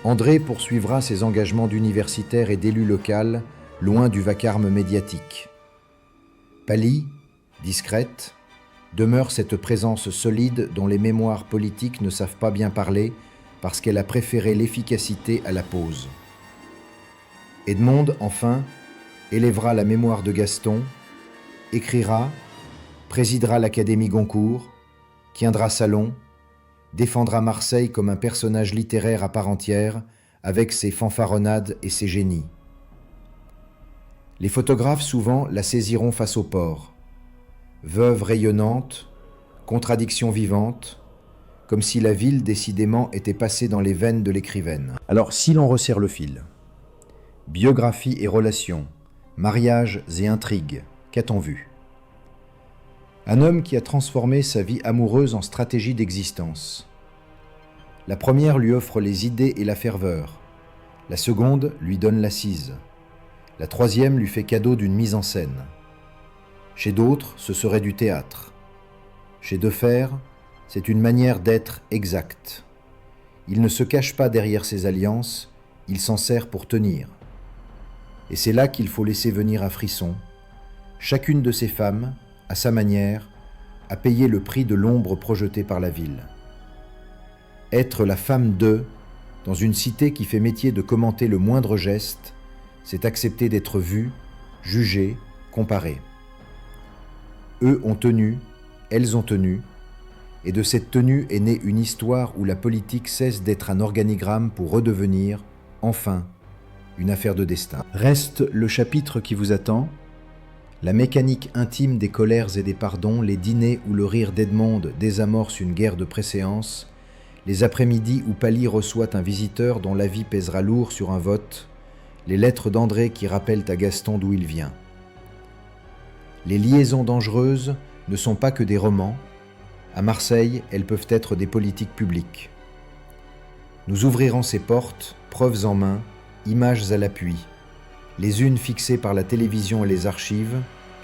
[SPEAKER 1] André poursuivra ses engagements d'universitaire et d'élu local, loin du vacarme médiatique. Pally, discrète, demeure cette présence solide dont les mémoires politiques ne savent pas bien parler parce qu'elle a préféré l'efficacité à la pose. Edmond, enfin, élèvera la mémoire de Gaston, écrira, présidera l'Académie Goncourt, tiendra salon, défendra Marseille comme un personnage littéraire à part entière, avec ses fanfaronnades et ses génies. Les photographes souvent la saisiront face au port. Veuve rayonnante, contradiction vivante, comme si la ville décidément était passée dans les veines de l'écrivaine. Alors si l'on resserre le fil, biographie et relations, mariages et intrigues, qu'a-t-on vu? Un homme qui a transformé sa vie amoureuse en stratégie d'existence. La première lui offre les idées et la ferveur. La seconde lui donne l'assise. La troisième lui fait cadeau d'une mise en scène. Chez d'autres, ce serait du théâtre. Chez Defers, c'est une manière d'être exacte. Il ne se cache pas derrière ses alliances, il s'en sert pour tenir. Et c'est là qu'il faut laisser venir un frisson. Chacune de ces femmes, à sa manière, a payé le prix de l'ombre projetée par la ville. Être la femme de, dans une cité qui fait métier de commenter le moindre geste, c'est accepter d'être vu, jugé, comparé. Eux ont tenu, elles ont tenu, et de cette tenue est née une histoire où la politique cesse d'être un organigramme pour redevenir, enfin, une affaire de destin. Reste le chapitre qui vous attend, la mécanique intime des colères et des pardons, les dîners où le rire d'Edmond désamorce une guerre de préséance, les après-midi où Pally reçoit un visiteur dont l'avis pèsera lourd sur un vote, les lettres d'André qui rappellent à Gaston d'où il vient. Les liaisons dangereuses ne sont pas que des romans. À Marseille, elles peuvent être des politiques publiques. Nous ouvrirons ces portes, preuves en main, images à l'appui, les unes fixées par la télévision et les archives,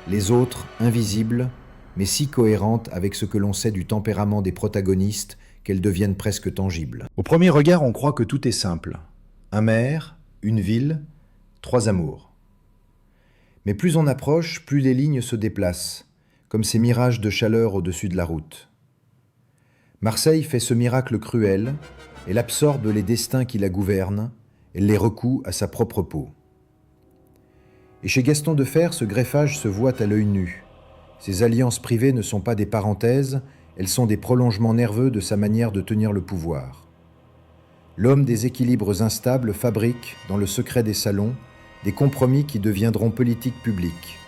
[SPEAKER 1] les autres invisibles, mais si cohérentes avec ce que l'on sait du tempérament des protagonistes qu'elles deviennent presque tangibles. Au premier regard, on croit que tout est simple. Un maire, une ville, 3 amours. Mais plus on approche, plus les lignes se déplacent, comme ces mirages de chaleur au-dessus de la route. Marseille fait ce miracle cruel, elle absorbe les destins qui la gouvernent, elle les recoue à sa propre peau. Et chez Gaston Defers, ce greffage se voit à l'œil nu. Ces alliances privées ne sont pas des parenthèses, elles sont des prolongements nerveux de sa manière de tenir le pouvoir. L'homme des équilibres instables fabrique, dans le secret des salons, des compromis qui deviendront politique publique.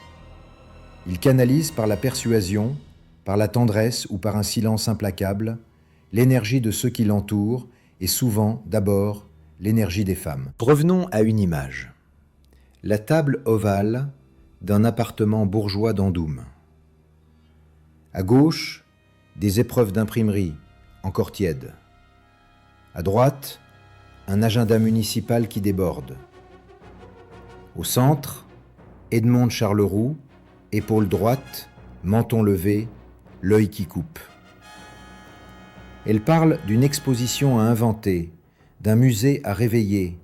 [SPEAKER 1] Il canalise par la persuasion, par la tendresse ou par un silence implacable, l'énergie de ceux qui l'entourent et souvent, d'abord, l'énergie des femmes. Revenons à une image. La table ovale d'un appartement bourgeois d'Andoum. À gauche, des épreuves d'imprimerie, encore tièdes. À droite, un agenda municipal qui déborde. Au centre, Edmond Charleroux, épaule droite, menton levé, l'œil qui coupe. Elle parle d'une exposition à inventer, d'un musée à réveiller,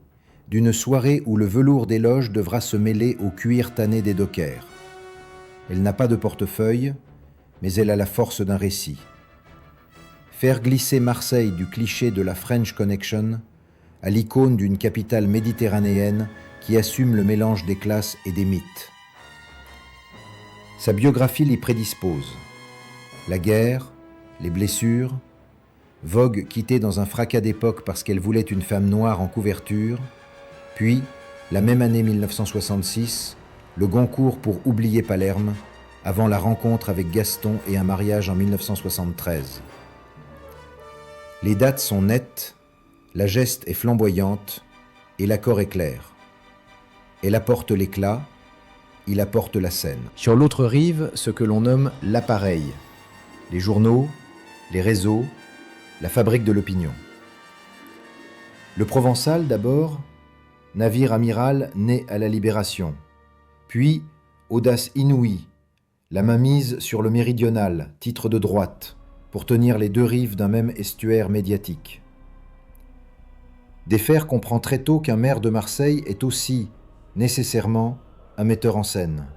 [SPEAKER 1] d'une soirée où le velours des loges devra se mêler au cuir tanné des dockers. Elle n'a pas de portefeuille, mais elle a la force d'un récit. Faire glisser Marseille du cliché de la French Connection à l'icône d'une capitale méditerranéenne qui assume le mélange des classes et des mythes. Sa biographie l'y prédispose. La guerre, les blessures, Vogue quittée dans un fracas d'époque parce qu'elle voulait une femme noire en couverture, puis, la même année 1966, le Goncourt pour oublier Palerme, avant la rencontre avec Gaston et un mariage en 1973. Les dates sont nettes, la geste est flamboyante et l'accord est clair. Elle apporte l'éclat, il apporte la scène. Sur l'autre rive, ce que l'on nomme l'appareil, les journaux, les réseaux, la fabrique de l'opinion. Le Provençal d'abord, navire amiral né à la Libération, puis audace inouïe, la main mise sur le Méridional, titre de droite, pour tenir les 2 rives d'un même estuaire médiatique. Defers comprend très tôt qu'un maire de Marseille est aussi, nécessairement, un metteur en scène.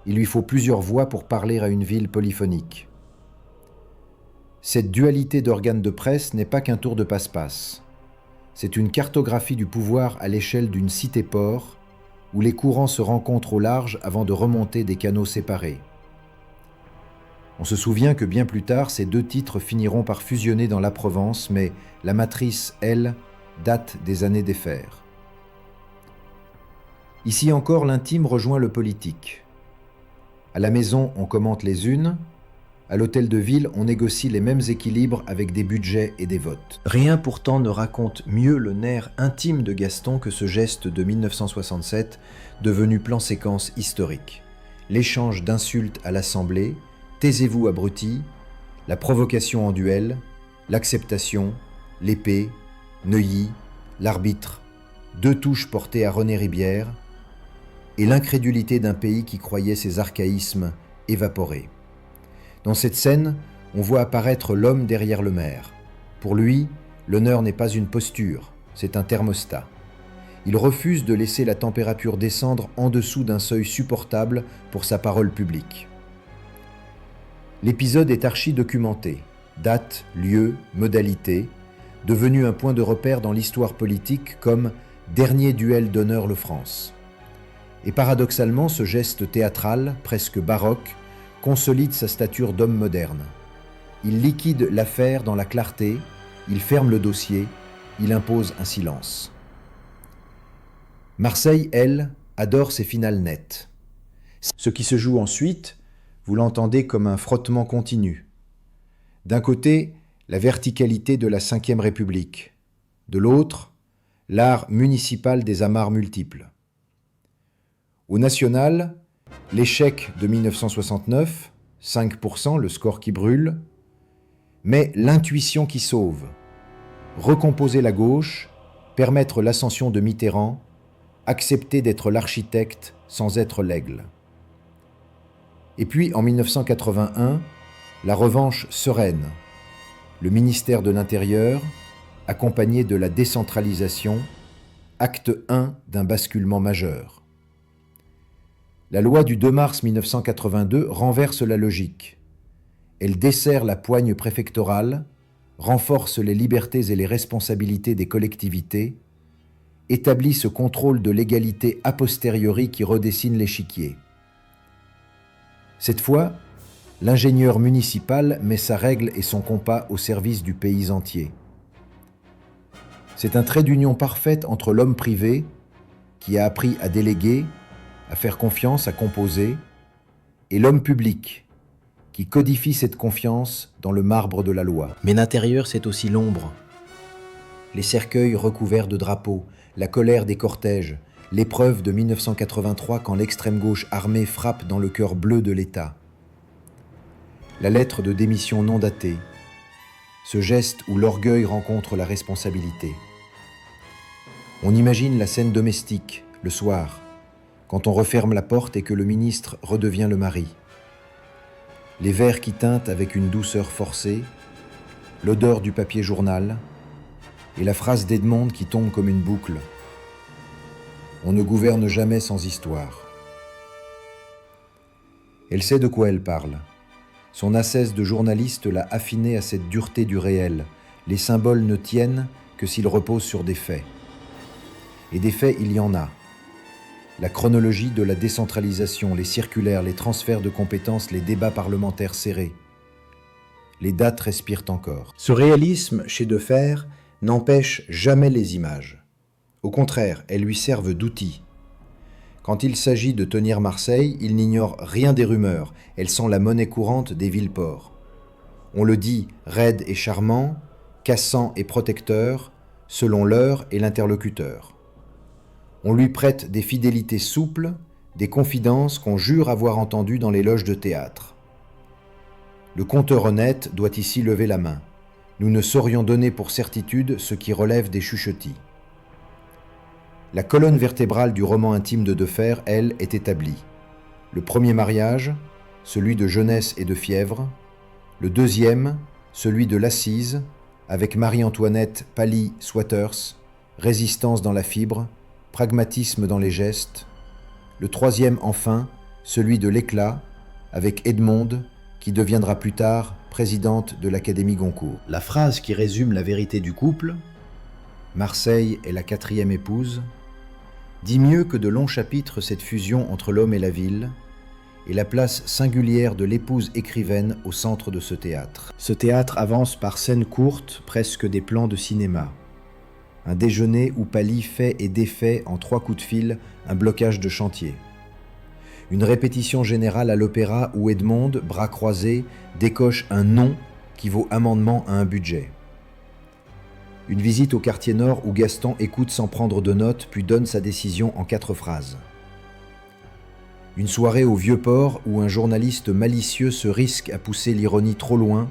[SPEAKER 1] Il lui faut plusieurs voix pour parler à une ville polyphonique. Cette dualité d'organes de presse n'est pas qu'un tour de passe-passe. C'est une cartographie du pouvoir à l'échelle d'une cité-port où les courants se rencontrent au large avant de remonter des canaux séparés. On se souvient que bien plus tard, ces deux titres finiront par fusionner dans la Provence, mais la matrice, elle, date des années des Fers. Ici encore, l'intime rejoint le politique. À la maison, on commente les unes, à l'hôtel de ville, on négocie les mêmes équilibres avec des budgets et des votes. Rien pourtant ne raconte mieux le nerf intime de Gaston que ce geste de 1967, devenu plan-séquence historique. L'échange d'insultes à l'Assemblée, « Taisez-vous, abrutis », la provocation en duel, l'acceptation, l'épée, Neuilly, l'arbitre, deux touches portées à René Ribière, et l'incrédulité d'un pays qui croyait ses archaïsmes évaporés. Dans cette scène, on voit apparaître l'homme derrière le maire. Pour lui, l'honneur n'est pas une posture, c'est un thermostat. Il refuse de laisser la température descendre en dessous d'un seuil supportable pour sa parole publique. L'épisode est archi-documenté, date, lieu, modalité, devenu un point de repère dans l'histoire politique comme « dernier duel d'honneur le France ». Et paradoxalement, ce geste théâtral, presque baroque, consolide sa stature d'homme moderne. Il liquide l'affaire dans la clarté, il ferme le dossier, il impose un silence. Marseille, elle, adore ses finales nettes. Ce qui se joue ensuite, vous l'entendez comme un frottement continu. D'un côté, la verticalité de la Ve République. De l'autre, l'art municipal des amarres multiples. Au national, l'échec de 1969, 5%, le score qui brûle, mais l'intuition qui sauve. Recomposer la gauche, permettre l'ascension de Mitterrand, accepter d'être l'architecte sans être l'aigle. Et puis, en 1981, la revanche sereine. Le ministère de l'Intérieur, accompagné de la décentralisation, acte 1 d'un basculement majeur. La loi du 2 mars 1982 renverse la logique. Elle desserre la poigne préfectorale, renforce les libertés et les responsabilités des collectivités, établit ce contrôle de l'égalité a posteriori qui redessine l'échiquier. Cette fois, l'ingénieur municipal met sa règle et son compas au service du pays entier. C'est un trait d'union parfaite entre l'homme privé, qui a appris à déléguer, à faire confiance, à composer, et l'homme public, qui codifie cette confiance dans le marbre de la loi. Mais l'intérieur, c'est aussi l'ombre. Les cercueils recouverts de drapeaux, la colère des cortèges, l'épreuve de 1983 quand l'extrême gauche armée frappe dans le cœur bleu de l'État. La lettre de démission non datée, ce geste où l'orgueil rencontre la responsabilité. On imagine la scène domestique, le soir, quand on referme la porte et que le ministre redevient le mari. Les verres qui teintent avec une douceur forcée, l'odeur du papier journal et la phrase d'Edmond qui tombe comme une boucle. On ne gouverne jamais sans histoire. Elle sait de quoi elle parle. Son assesse de journaliste l'a affinée à cette dureté du réel. Les symboles ne tiennent que s'ils reposent sur des faits. Et des faits, il y en a. La chronologie de la décentralisation, les circulaires, les transferts de compétences, les débats parlementaires serrés. Les dates respirent encore. Ce réalisme chez Defferre n'empêche jamais les images. Au contraire, elles lui servent d'outil. Quand il s'agit de tenir Marseille, il n'ignore rien des rumeurs. Elles sont la monnaie courante des villes-ports. On le dit raide et charmant, cassant et protecteur, selon l'heure et l'interlocuteur. On lui prête des fidélités souples, des confidences qu'on jure avoir entendues dans les loges de théâtre. Le conteur honnête doit ici lever la main. Nous ne saurions donner pour certitude ce qui relève des chuchotis. La colonne vertébrale du roman intime de Defferre, elle, est établie. Le premier mariage, celui de jeunesse et de fièvre. Le deuxième, celui de l'assise, avec Marie-Antoinette Paley-Swatters, résistance dans la fibre, pragmatisme dans les gestes. Le troisième, enfin, celui de l'éclat, avec Edmond, qui deviendra plus tard présidente de l'Académie Goncourt. La phrase qui résume la vérité du couple, « Marseille est la 4e épouse », dit mieux que de longs chapitres cette fusion entre l'homme et la ville, et la place singulière de l'épouse écrivaine au centre de ce théâtre. Ce théâtre avance par scènes courtes, presque des plans de cinéma. Un déjeuner où Paley fait et défait en 3 coups de fil un blocage de chantier. Une répétition générale à l'opéra où Edmond, bras croisés, décoche un non qui vaut amendement à un budget. Une visite au quartier nord où Gaston écoute sans prendre de notes puis donne sa décision en 4 phrases. Une soirée au Vieux-Port où un journaliste malicieux se risque à pousser l'ironie trop loin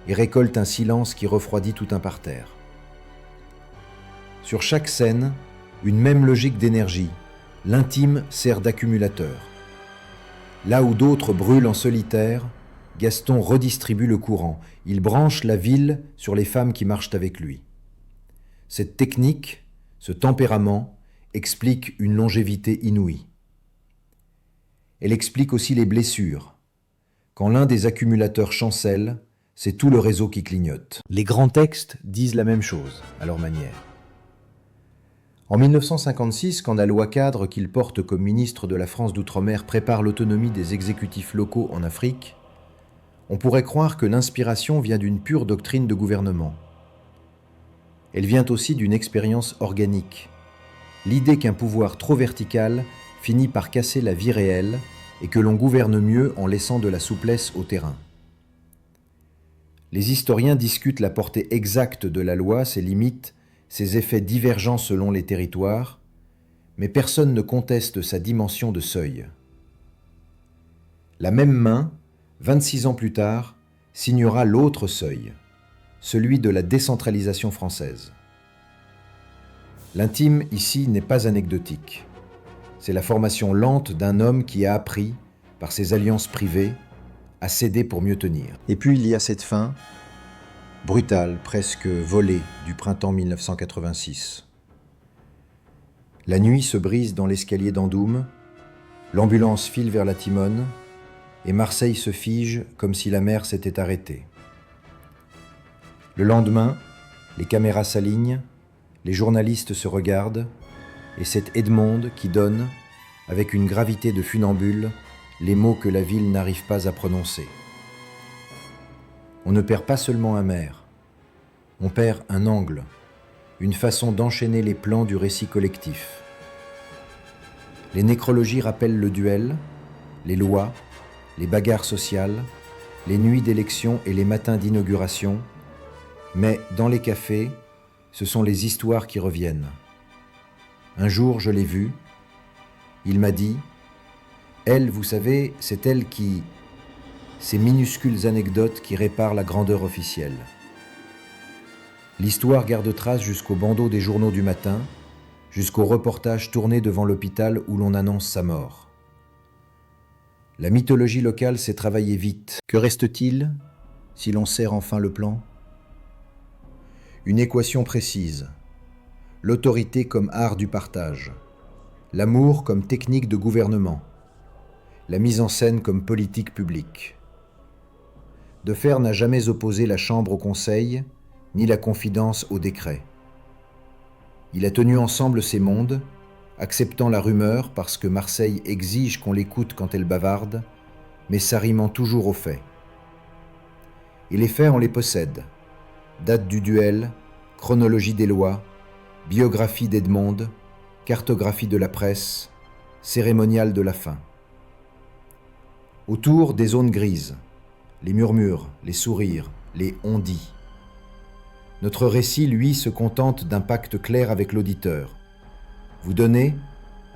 [SPEAKER 1] et récolte un silence qui refroidit tout un parterre. Sur chaque scène, une même logique d'énergie. L'intime sert d'accumulateur. Là où d'autres brûlent en solitaire, Gaston redistribue le courant. Il branche la ville sur les femmes qui marchent avec lui. Cette technique, ce tempérament, explique une longévité inouïe. Elle explique aussi les blessures. Quand l'un des accumulateurs chancelle, c'est tout le réseau qui clignote. Les grands textes disent la même chose, à leur manière. En 1956, quand la loi cadre qu'il porte comme ministre de la France d'Outre-mer prépare l'autonomie des exécutifs locaux en Afrique, on pourrait croire que l'inspiration vient d'une pure doctrine de gouvernement. Elle vient aussi d'une expérience organique, l'idée qu'un pouvoir trop vertical finit par casser la vie réelle et que l'on gouverne mieux en laissant de la souplesse au terrain. Les historiens discutent la portée exacte de la loi, ses limites, ses effets divergents selon les territoires, mais personne ne conteste sa dimension de seuil. La même main, 26 ans plus tard, signera l'autre seuil, celui de la décentralisation française. L'intime ici n'est pas anecdotique. C'est la formation lente d'un homme qui a appris, par ses alliances privées, à céder pour mieux tenir. Et puis il y a cette fin, brutale, presque volée, du printemps 1986. La nuit se brise dans l'escalier d'Andoum, l'ambulance file vers la Timone, et Marseille se fige comme si la mer s'était arrêtée. Le lendemain, les caméras s'alignent, les journalistes se regardent, et c'est Edmond qui donne, avec une gravité de funambule, les mots que la ville n'arrive pas à prononcer. On ne perd pas seulement un maire, on perd un angle, une façon d'enchaîner les plans du récit collectif. Les nécrologies rappellent le duel, les lois, les bagarres sociales, les nuits d'élection et les matins d'inauguration, mais dans les cafés, ce sont les histoires qui reviennent. Un jour, je l'ai vu, il m'a dit « Elle, vous savez, c'est elle qui... » Ces minuscules anecdotes qui réparent la grandeur officielle. L'histoire garde trace jusqu'au bandeau des journaux du matin, jusqu'au reportage tourné devant l'hôpital où l'on annonce sa mort. La mythologie locale s'est travaillée vite. Que reste-t-il si l'on serre enfin le plan ? Une équation précise. L'autorité comme art du partage. L'amour comme technique de gouvernement. La mise en scène comme politique publique. Defer n'a jamais opposé la Chambre au Conseil, ni la confidence au décret. Il a tenu ensemble ces mondes, acceptant la rumeur parce que Marseille exige qu'on l'écoute quand elle bavarde, mais s'arrimant toujours aux faits. Et les faits, on les possède. Date du duel, chronologie des lois, biographie d'Edmond, cartographie de la presse, cérémonial de la fin. Autour, des zones grises. Les murmures, les sourires, les on-dit. Notre récit, lui, se contente d'un pacte clair avec l'auditeur. Vous donnez,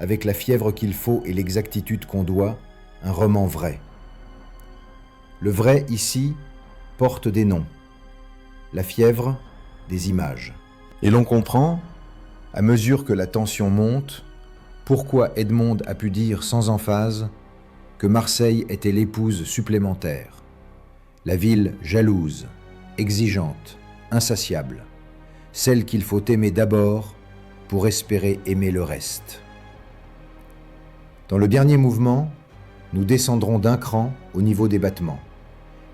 [SPEAKER 1] avec la fièvre qu'il faut et l'exactitude qu'on doit, un roman vrai. Le vrai, ici, porte des noms. La fièvre, des images. Et l'on comprend, à mesure que la tension monte, pourquoi Edmond a pu dire sans emphase que Marseille était l'épouse supplémentaire. La ville jalouse, exigeante, insatiable, celle qu'il faut aimer d'abord pour espérer aimer le reste. Dans le dernier mouvement, nous descendrons d'un cran au niveau des battements.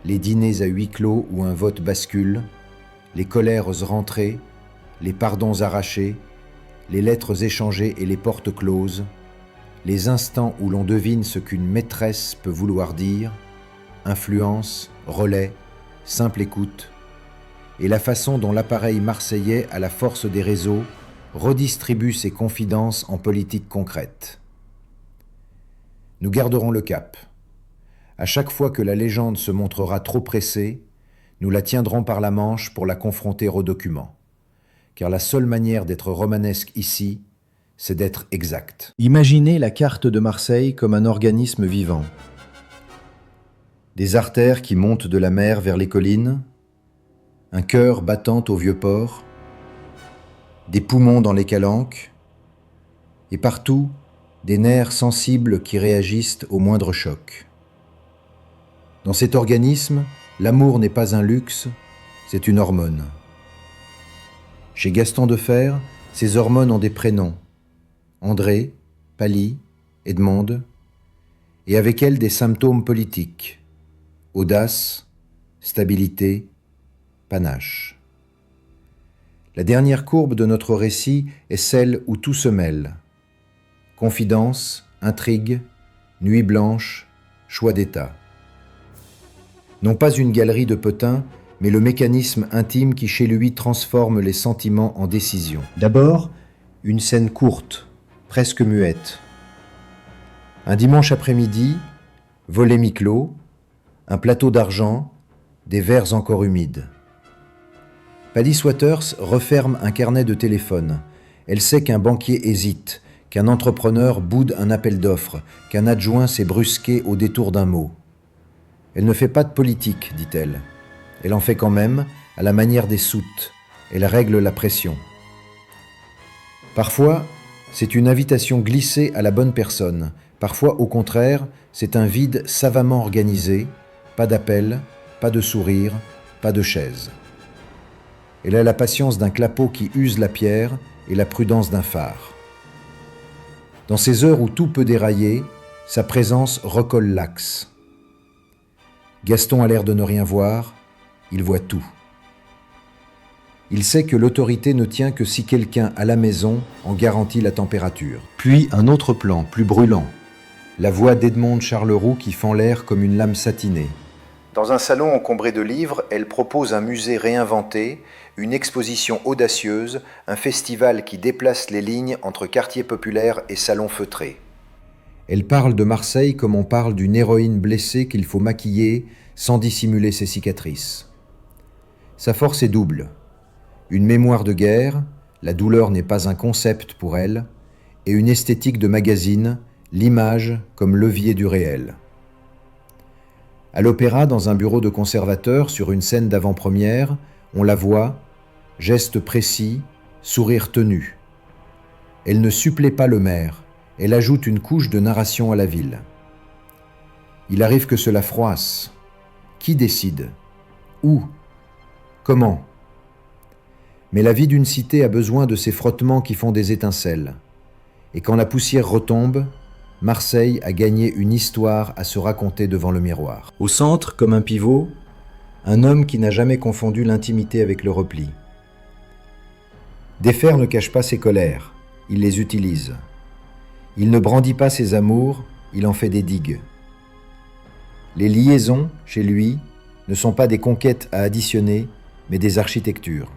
[SPEAKER 1] Les dîners à huis clos où un vote bascule, les colères rentrées, les pardons arrachés, les lettres échangées et les portes closes, les instants où l'on devine ce qu'une maîtresse peut vouloir dire, influence, relais, simple écoute, et la façon dont l'appareil marseillais, à la force des réseaux, redistribue ses confidences en politique concrète. Nous garderons le cap. À chaque fois que la légende se montrera trop pressée, nous la tiendrons par la manche pour la confronter aux documents. Car la seule manière d'être romanesque ici, c'est d'être exact. Imaginez la carte de Marseille comme un organisme vivant. Des artères qui montent de la mer vers les collines, un cœur battant au vieux port, des poumons dans les calanques, et partout, des nerfs sensibles qui réagissent au moindre choc. Dans cet organisme, l'amour n'est pas un luxe, c'est une hormone. Chez Gaston Defferre, ces hormones ont des prénoms. André, Pally, Edmonde, et avec elles des symptômes politiques. Audace, stabilité, panache. La dernière courbe de notre récit est celle où tout se mêle. Confidence, intrigue, nuit blanche, choix d'État. Non pas une galerie de potins, mais le mécanisme intime qui chez lui transforme les sentiments en décision. D'abord, une scène courte, presque muette. Un dimanche après-midi, volet mi-clos, un plateau d'argent, des verres encore humides. Pally Swatters referme un carnet de téléphone. Elle sait qu'un banquier hésite, qu'un entrepreneur boude un appel d'offres, qu'un adjoint s'est brusqué au détour d'un mot. Elle ne fait pas de politique, dit-elle. Elle en fait quand même, à la manière des soutes. Elle règle la pression. Parfois, c'est une invitation glissée à la bonne personne. Parfois, au contraire, c'est un vide savamment organisé. Pas d'appel, pas de sourire, pas de chaise. Elle a la patience d'un clapot qui use la pierre et la prudence d'un phare. Dans ces heures où tout peut dérailler, sa présence recolle l'axe. Gaston a l'air de ne rien voir, il voit tout. Il sait que l'autorité ne tient que si quelqu'un à la maison en garantit la température. Puis un autre plan, plus brûlant. La voix d'Edmonde Charleroux qui fend l'air comme une lame satinée. Dans un salon encombré de livres, elle propose un musée réinventé, une exposition audacieuse, un festival qui déplace les lignes entre quartier populaire et salon feutré. Elle parle de Marseille comme on parle d'une héroïne blessée qu'il faut maquiller sans dissimuler ses cicatrices. Sa force est double. Une mémoire de guerre, la douleur n'est pas un concept pour elle, et une esthétique de magazine, l'image comme levier du réel. À l'opéra, dans un bureau de conservateur, sur une scène d'avant-première, on la voit, geste précis, sourire tenu. Elle ne supplée pas le maire, elle ajoute une couche de narration à la ville. Il arrive que cela froisse. Qui décide? Où? Comment? Mais la vie d'une cité a besoin de ces frottements qui font des étincelles. Et quand la poussière retombe, Marseille a gagné une histoire à se raconter devant le miroir. Au centre, comme un pivot, un homme qui n'a jamais confondu l'intimité avec le repli. Defferre ne cache pas ses colères, il les utilise. Il ne brandit pas ses amours, il en fait des digues. Les liaisons, chez lui, ne sont pas des conquêtes à additionner, mais des architectures.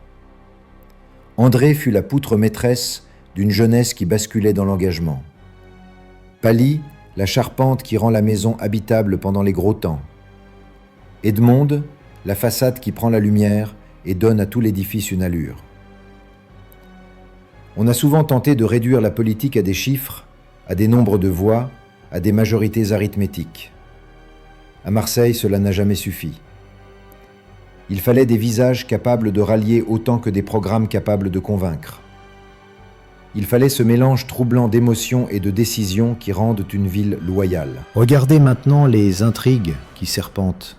[SPEAKER 1] André fut la poutre maîtresse d'une jeunesse qui basculait dans l'engagement. Pally, la charpente qui rend la maison habitable pendant les gros temps. Edmonde, la façade qui prend la lumière et donne à tout l'édifice une allure. On a souvent tenté de réduire la politique à des chiffres, à des nombres de voix, à des majorités arithmétiques. À Marseille, cela n'a jamais suffi. Il fallait des visages capables de rallier autant que des programmes capables de convaincre. Il fallait ce mélange troublant d'émotions et de décisions qui rendent une ville loyale. Regardez maintenant les intrigues qui serpentent.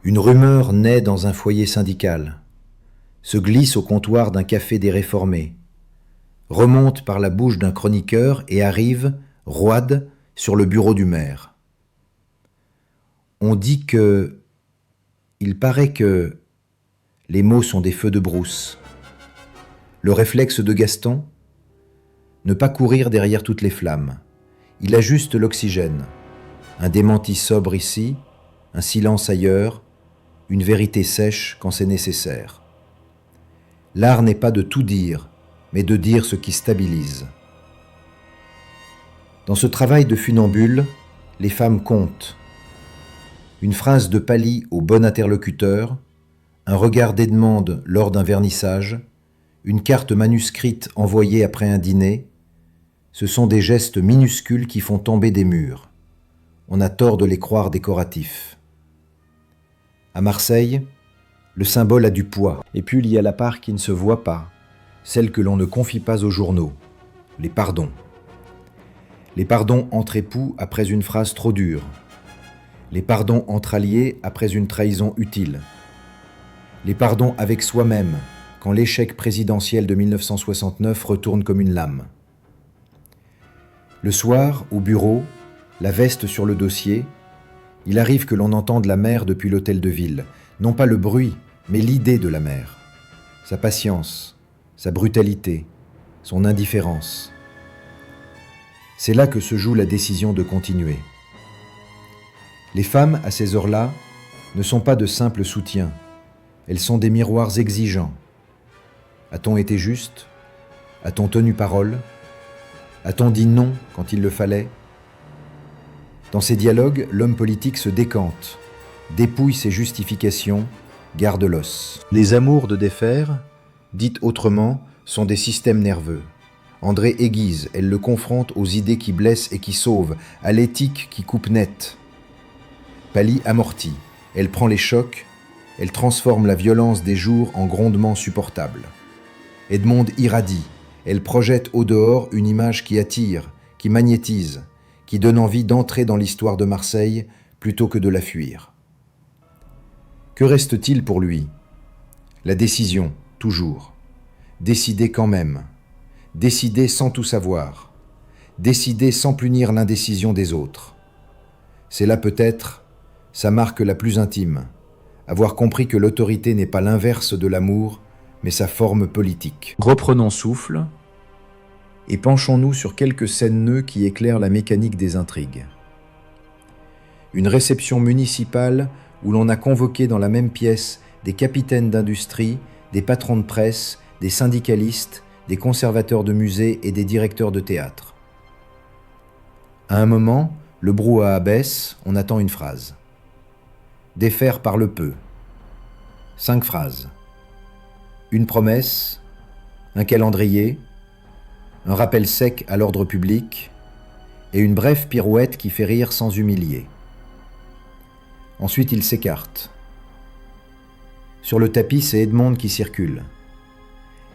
[SPEAKER 1] Une rumeur naît dans un foyer syndical, se glisse au comptoir d'un café des réformés, remonte par la bouche d'un chroniqueur et arrive, roide, sur le bureau du maire. On dit que... Il paraît que... Les mots sont des feux de brousse. Le réflexe de Gaston? ne pas courir derrière toutes les flammes. Il ajuste l'oxygène. Un démenti sobre ici, un silence ailleurs, une vérité sèche quand c'est nécessaire. L'art n'est pas de tout dire, mais de dire ce qui stabilise. Dans ce travail de funambule, les femmes comptent. Une phrase de Pali au bon interlocuteur, un regard d'Edmond lors d'un vernissage, une carte manuscrite envoyée après un dîner, ce sont des gestes minuscules qui font tomber des murs. On a tort de les croire décoratifs. À Marseille, le symbole a du poids. Et puis il y a la part qui ne se voit pas, celle que l'on ne confie pas aux journaux, les pardons. Les pardons entre époux après une phrase trop dure. Les pardons entre alliés après une trahison utile. Les pardons avec soi-même, quand l'échec présidentiel de 1969 retourne comme une lame. Le soir, au bureau, la veste sur le dossier, il arrive que l'on entende la mère depuis l'hôtel de ville, non pas le bruit, mais l'idée de la mère, sa patience, sa brutalité, son indifférence. C'est là que se joue la décision de continuer. Les femmes, à ces heures-là, ne sont pas de simples soutiens, elles sont des miroirs exigeants. A-t-on été juste? A-t-on tenu parole? A-t-on dit non quand il le fallait? Dans ces dialogues, l'homme politique se décante, dépouille ses justifications, garde l'os. Les amours de défaire, dites autrement, sont des systèmes nerveux. André aiguise, elle le confronte aux idées qui blessent et qui sauvent, à l'éthique qui coupe net. Pali amortit, elle prend les chocs, elle transforme la violence des jours en grondements supportables. Edmond irradie, elle projette au dehors une image qui attire, qui magnétise, qui donne envie d'entrer dans l'histoire de Marseille plutôt que de la fuir. Que reste-t-il pour lui? La décision, toujours. Décider quand même. Décider sans tout savoir. Décider sans punir l'indécision des autres. C'est là peut-être sa marque la plus intime, avoir compris que l'autorité n'est pas l'inverse de l'amour, mais sa forme politique. Reprenons souffle et penchons-nous sur quelques scènes-nœuds qui éclairent la mécanique des intrigues. Une réception municipale où l'on a convoqué dans la même pièce des capitaines d'industrie, des patrons de presse, des syndicalistes, des conservateurs de musées et des directeurs de théâtre. À un moment, le brouhaha baisse, on attend une phrase. Défaire par le peu. 5 phrases. Une promesse, un calendrier, un rappel sec à l'ordre public et une brève pirouette qui fait rire sans humilier. Ensuite, il s'écarte. Sur le tapis, c'est Edmond qui circule.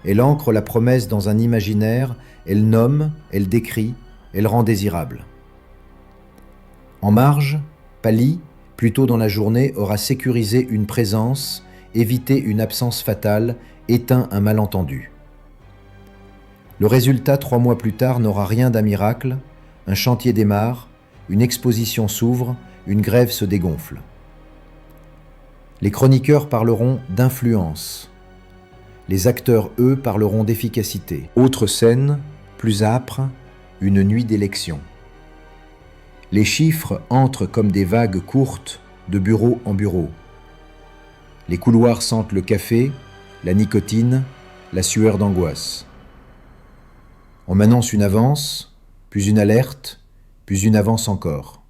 [SPEAKER 1] Elle ancre la promesse dans un imaginaire, elle nomme, elle décrit, elle rend désirable. En marge, Pali, plus tôt dans la journée, aura sécurisé une présence, évité une absence fatale, éteint un malentendu. Le résultat, 3 mois plus tard, n'aura rien d'un miracle, un chantier démarre, une exposition s'ouvre, une grève se dégonfle. Les chroniqueurs parleront d'influence. Les acteurs, eux, parleront d'efficacité. Autre scène, plus âpre, une nuit d'élection. Les chiffres entrent comme des vagues courtes, de bureau en bureau. Les couloirs sentent le café, la nicotine, la sueur d'angoisse. On m'annonce une avance, puis une alerte, puis une avance encore.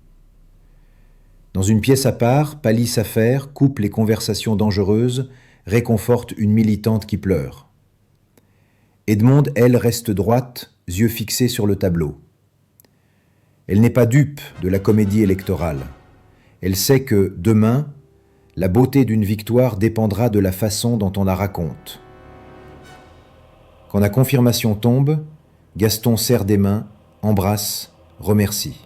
[SPEAKER 1] Dans une pièce à part, Pali s'affaire, coupe les conversations dangereuses, réconforte une militante qui pleure. Edmond, elle, reste droite, yeux fixés sur le tableau. Elle n'est pas dupe de la comédie électorale. Elle sait que, demain, la beauté d'une victoire dépendra de la façon dont on la raconte. Quand la confirmation tombe, Gaston serre des mains, embrasse, remercie.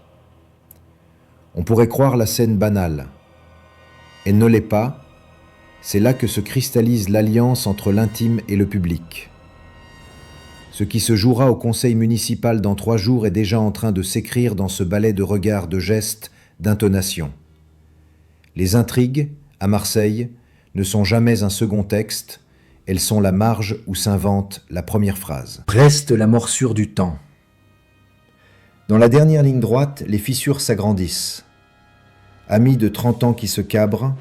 [SPEAKER 1] On pourrait croire la scène banale. Elle ne l'est pas. C'est là que se cristallise l'alliance entre l'intime et le public. Ce qui se jouera au conseil municipal dans 3 jours est déjà en train de s'écrire dans ce ballet de regards, de gestes, d'intonations. Les intrigues, à Marseille, ne sont jamais un second texte, elles sont la marge où s'invente la première phrase. Reste la morsure du temps. Dans la dernière ligne droite, les fissures s'agrandissent. Amis de 30 ans qui se cabrent,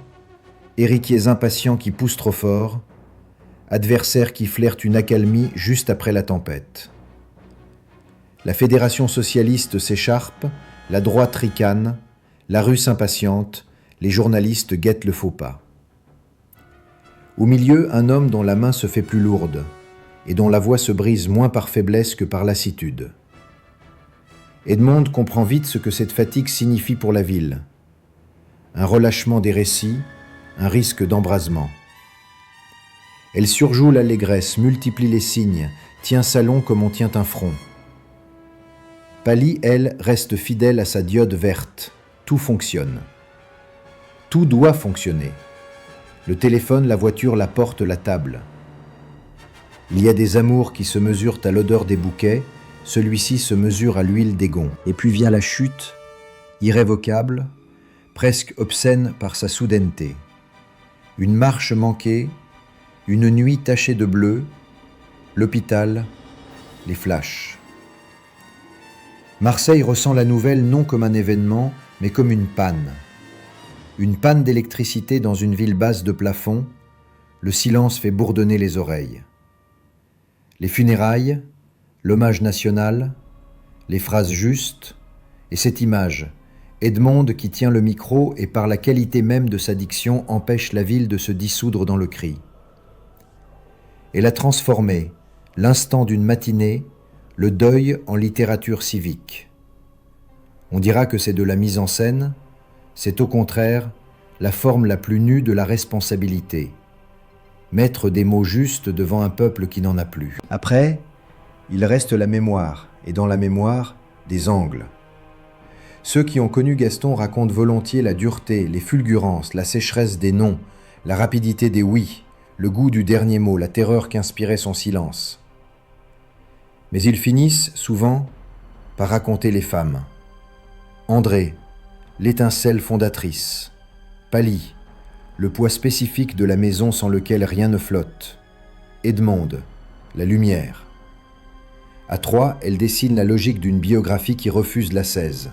[SPEAKER 1] héritiers impatients qui poussent trop fort, adversaires qui flairent une accalmie juste après la tempête. La fédération socialiste s'écharpe, la droite ricane, la rue s'impatiente, les journalistes guettent le faux pas. Au milieu, un homme dont la main se fait plus lourde et dont la voix se brise moins par faiblesse que par lassitude. Edmond comprend vite ce que cette fatigue signifie pour la ville. Un relâchement des récits, un risque d'embrasement. Elle surjoue l'allégresse, multiplie les signes, tient salon comme on tient un front. Pally, elle, reste fidèle à sa diode verte. Tout fonctionne. Tout doit fonctionner. Le téléphone, la voiture, la porte, la table. Il y a des amours qui se mesurent à l'odeur des bouquets, celui-ci se mesure à l'huile des gonds. Et puis vient la chute, irrévocable, presque obscène par sa soudaineté. Une marche manquée, une nuit tachée de bleu, l'hôpital, les flashs. Marseille ressent la nouvelle non comme un événement, mais comme une panne. Une panne d'électricité dans une ville basse de plafond, le silence fait bourdonner les oreilles. Les funérailles, l'hommage national, les phrases justes, et cette image, Edmond qui tient le micro et par la qualité même de sa diction empêche la ville de se dissoudre dans le cri. Elle a transformé, l'instant d'une matinée, le deuil en littérature civique. On dira que c'est de la mise en scène, c'est au contraire la forme la plus nue de la responsabilité. Mettre des mots justes devant un peuple qui n'en a plus. Après, il reste la mémoire, et dans la mémoire, des angles. Ceux qui ont connu Gaston racontent volontiers la dureté, les fulgurances, la sécheresse des noms, la rapidité des oui, le goût du dernier mot, la terreur qu'inspirait son silence. Mais ils finissent, souvent, par raconter les femmes. André, l'étincelle fondatrice. Pally, le poids spécifique de la maison sans lequel rien ne flotte. Edmond, la lumière. À trois, elle dessine la logique d'une biographie qui refuse l'ascèse.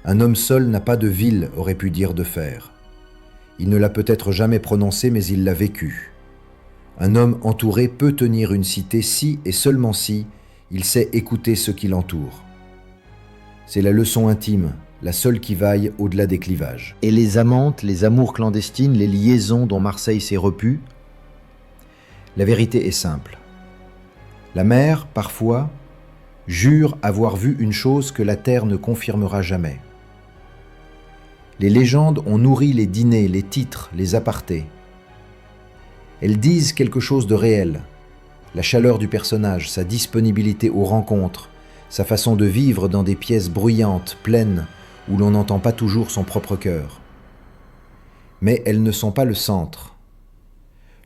[SPEAKER 1] Un homme seul n'a pas de ville, aurait pu dire de fer. Il ne l'a peut-être jamais prononcé, mais il l'a vécu. Un homme entouré peut tenir une cité si et seulement si il sait écouter ceux qui l'entourent. C'est la leçon intime, la seule qui vaille au-delà des clivages. Et les amantes, les amours clandestines, les liaisons dont Marseille s'est repue? La vérité est simple. La mer, parfois, jure avoir vu une chose que la terre ne confirmera jamais. Les légendes ont nourri les dîners, les titres, les apartés. Elles disent quelque chose de réel. La chaleur du personnage, sa disponibilité aux rencontres, sa façon de vivre dans des pièces bruyantes, pleines, où l'on n'entend pas toujours son propre cœur. Mais elles ne sont pas le centre.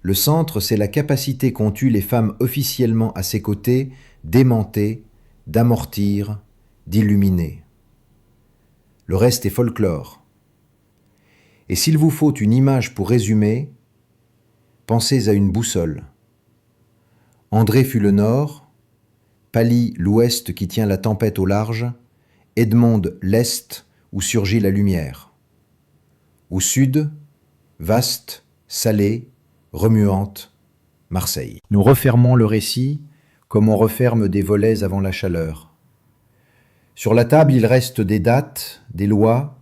[SPEAKER 1] Le centre, c'est la capacité qu'ont eue les femmes officiellement à ses côtés d'aimanter, d'amortir, d'illuminer. Le reste est folklore. Et s'il vous faut une image pour résumer, pensez à une boussole. André fut le nord, Pally l'ouest qui tient la tempête au large, Edmond l'est où surgit la lumière. Au sud, vaste, salée, remuante, Marseille. Nous refermons le récit comme on referme des volets avant la chaleur. Sur la table, il reste des dates, des lois,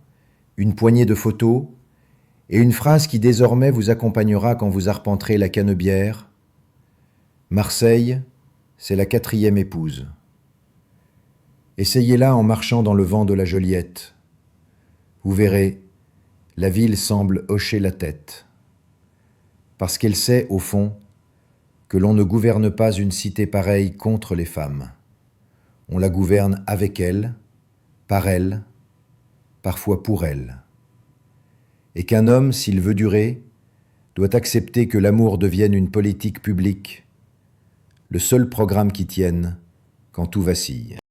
[SPEAKER 1] une poignée de photos et une phrase qui désormais vous accompagnera quand vous arpenterez la Canebière. Marseille, c'est la 4e épouse. Essayez-la en marchant dans le vent de la Joliette. Vous verrez, la ville semble hocher la tête. Parce qu'elle sait, au fond, que l'on ne gouverne pas une cité pareille contre les femmes. On la gouverne avec elles, par elles, parfois pour elles. Et qu'un homme, s'il veut durer, doit accepter que l'amour devienne une politique publique, le seul programme qui tienne quand tout vacille.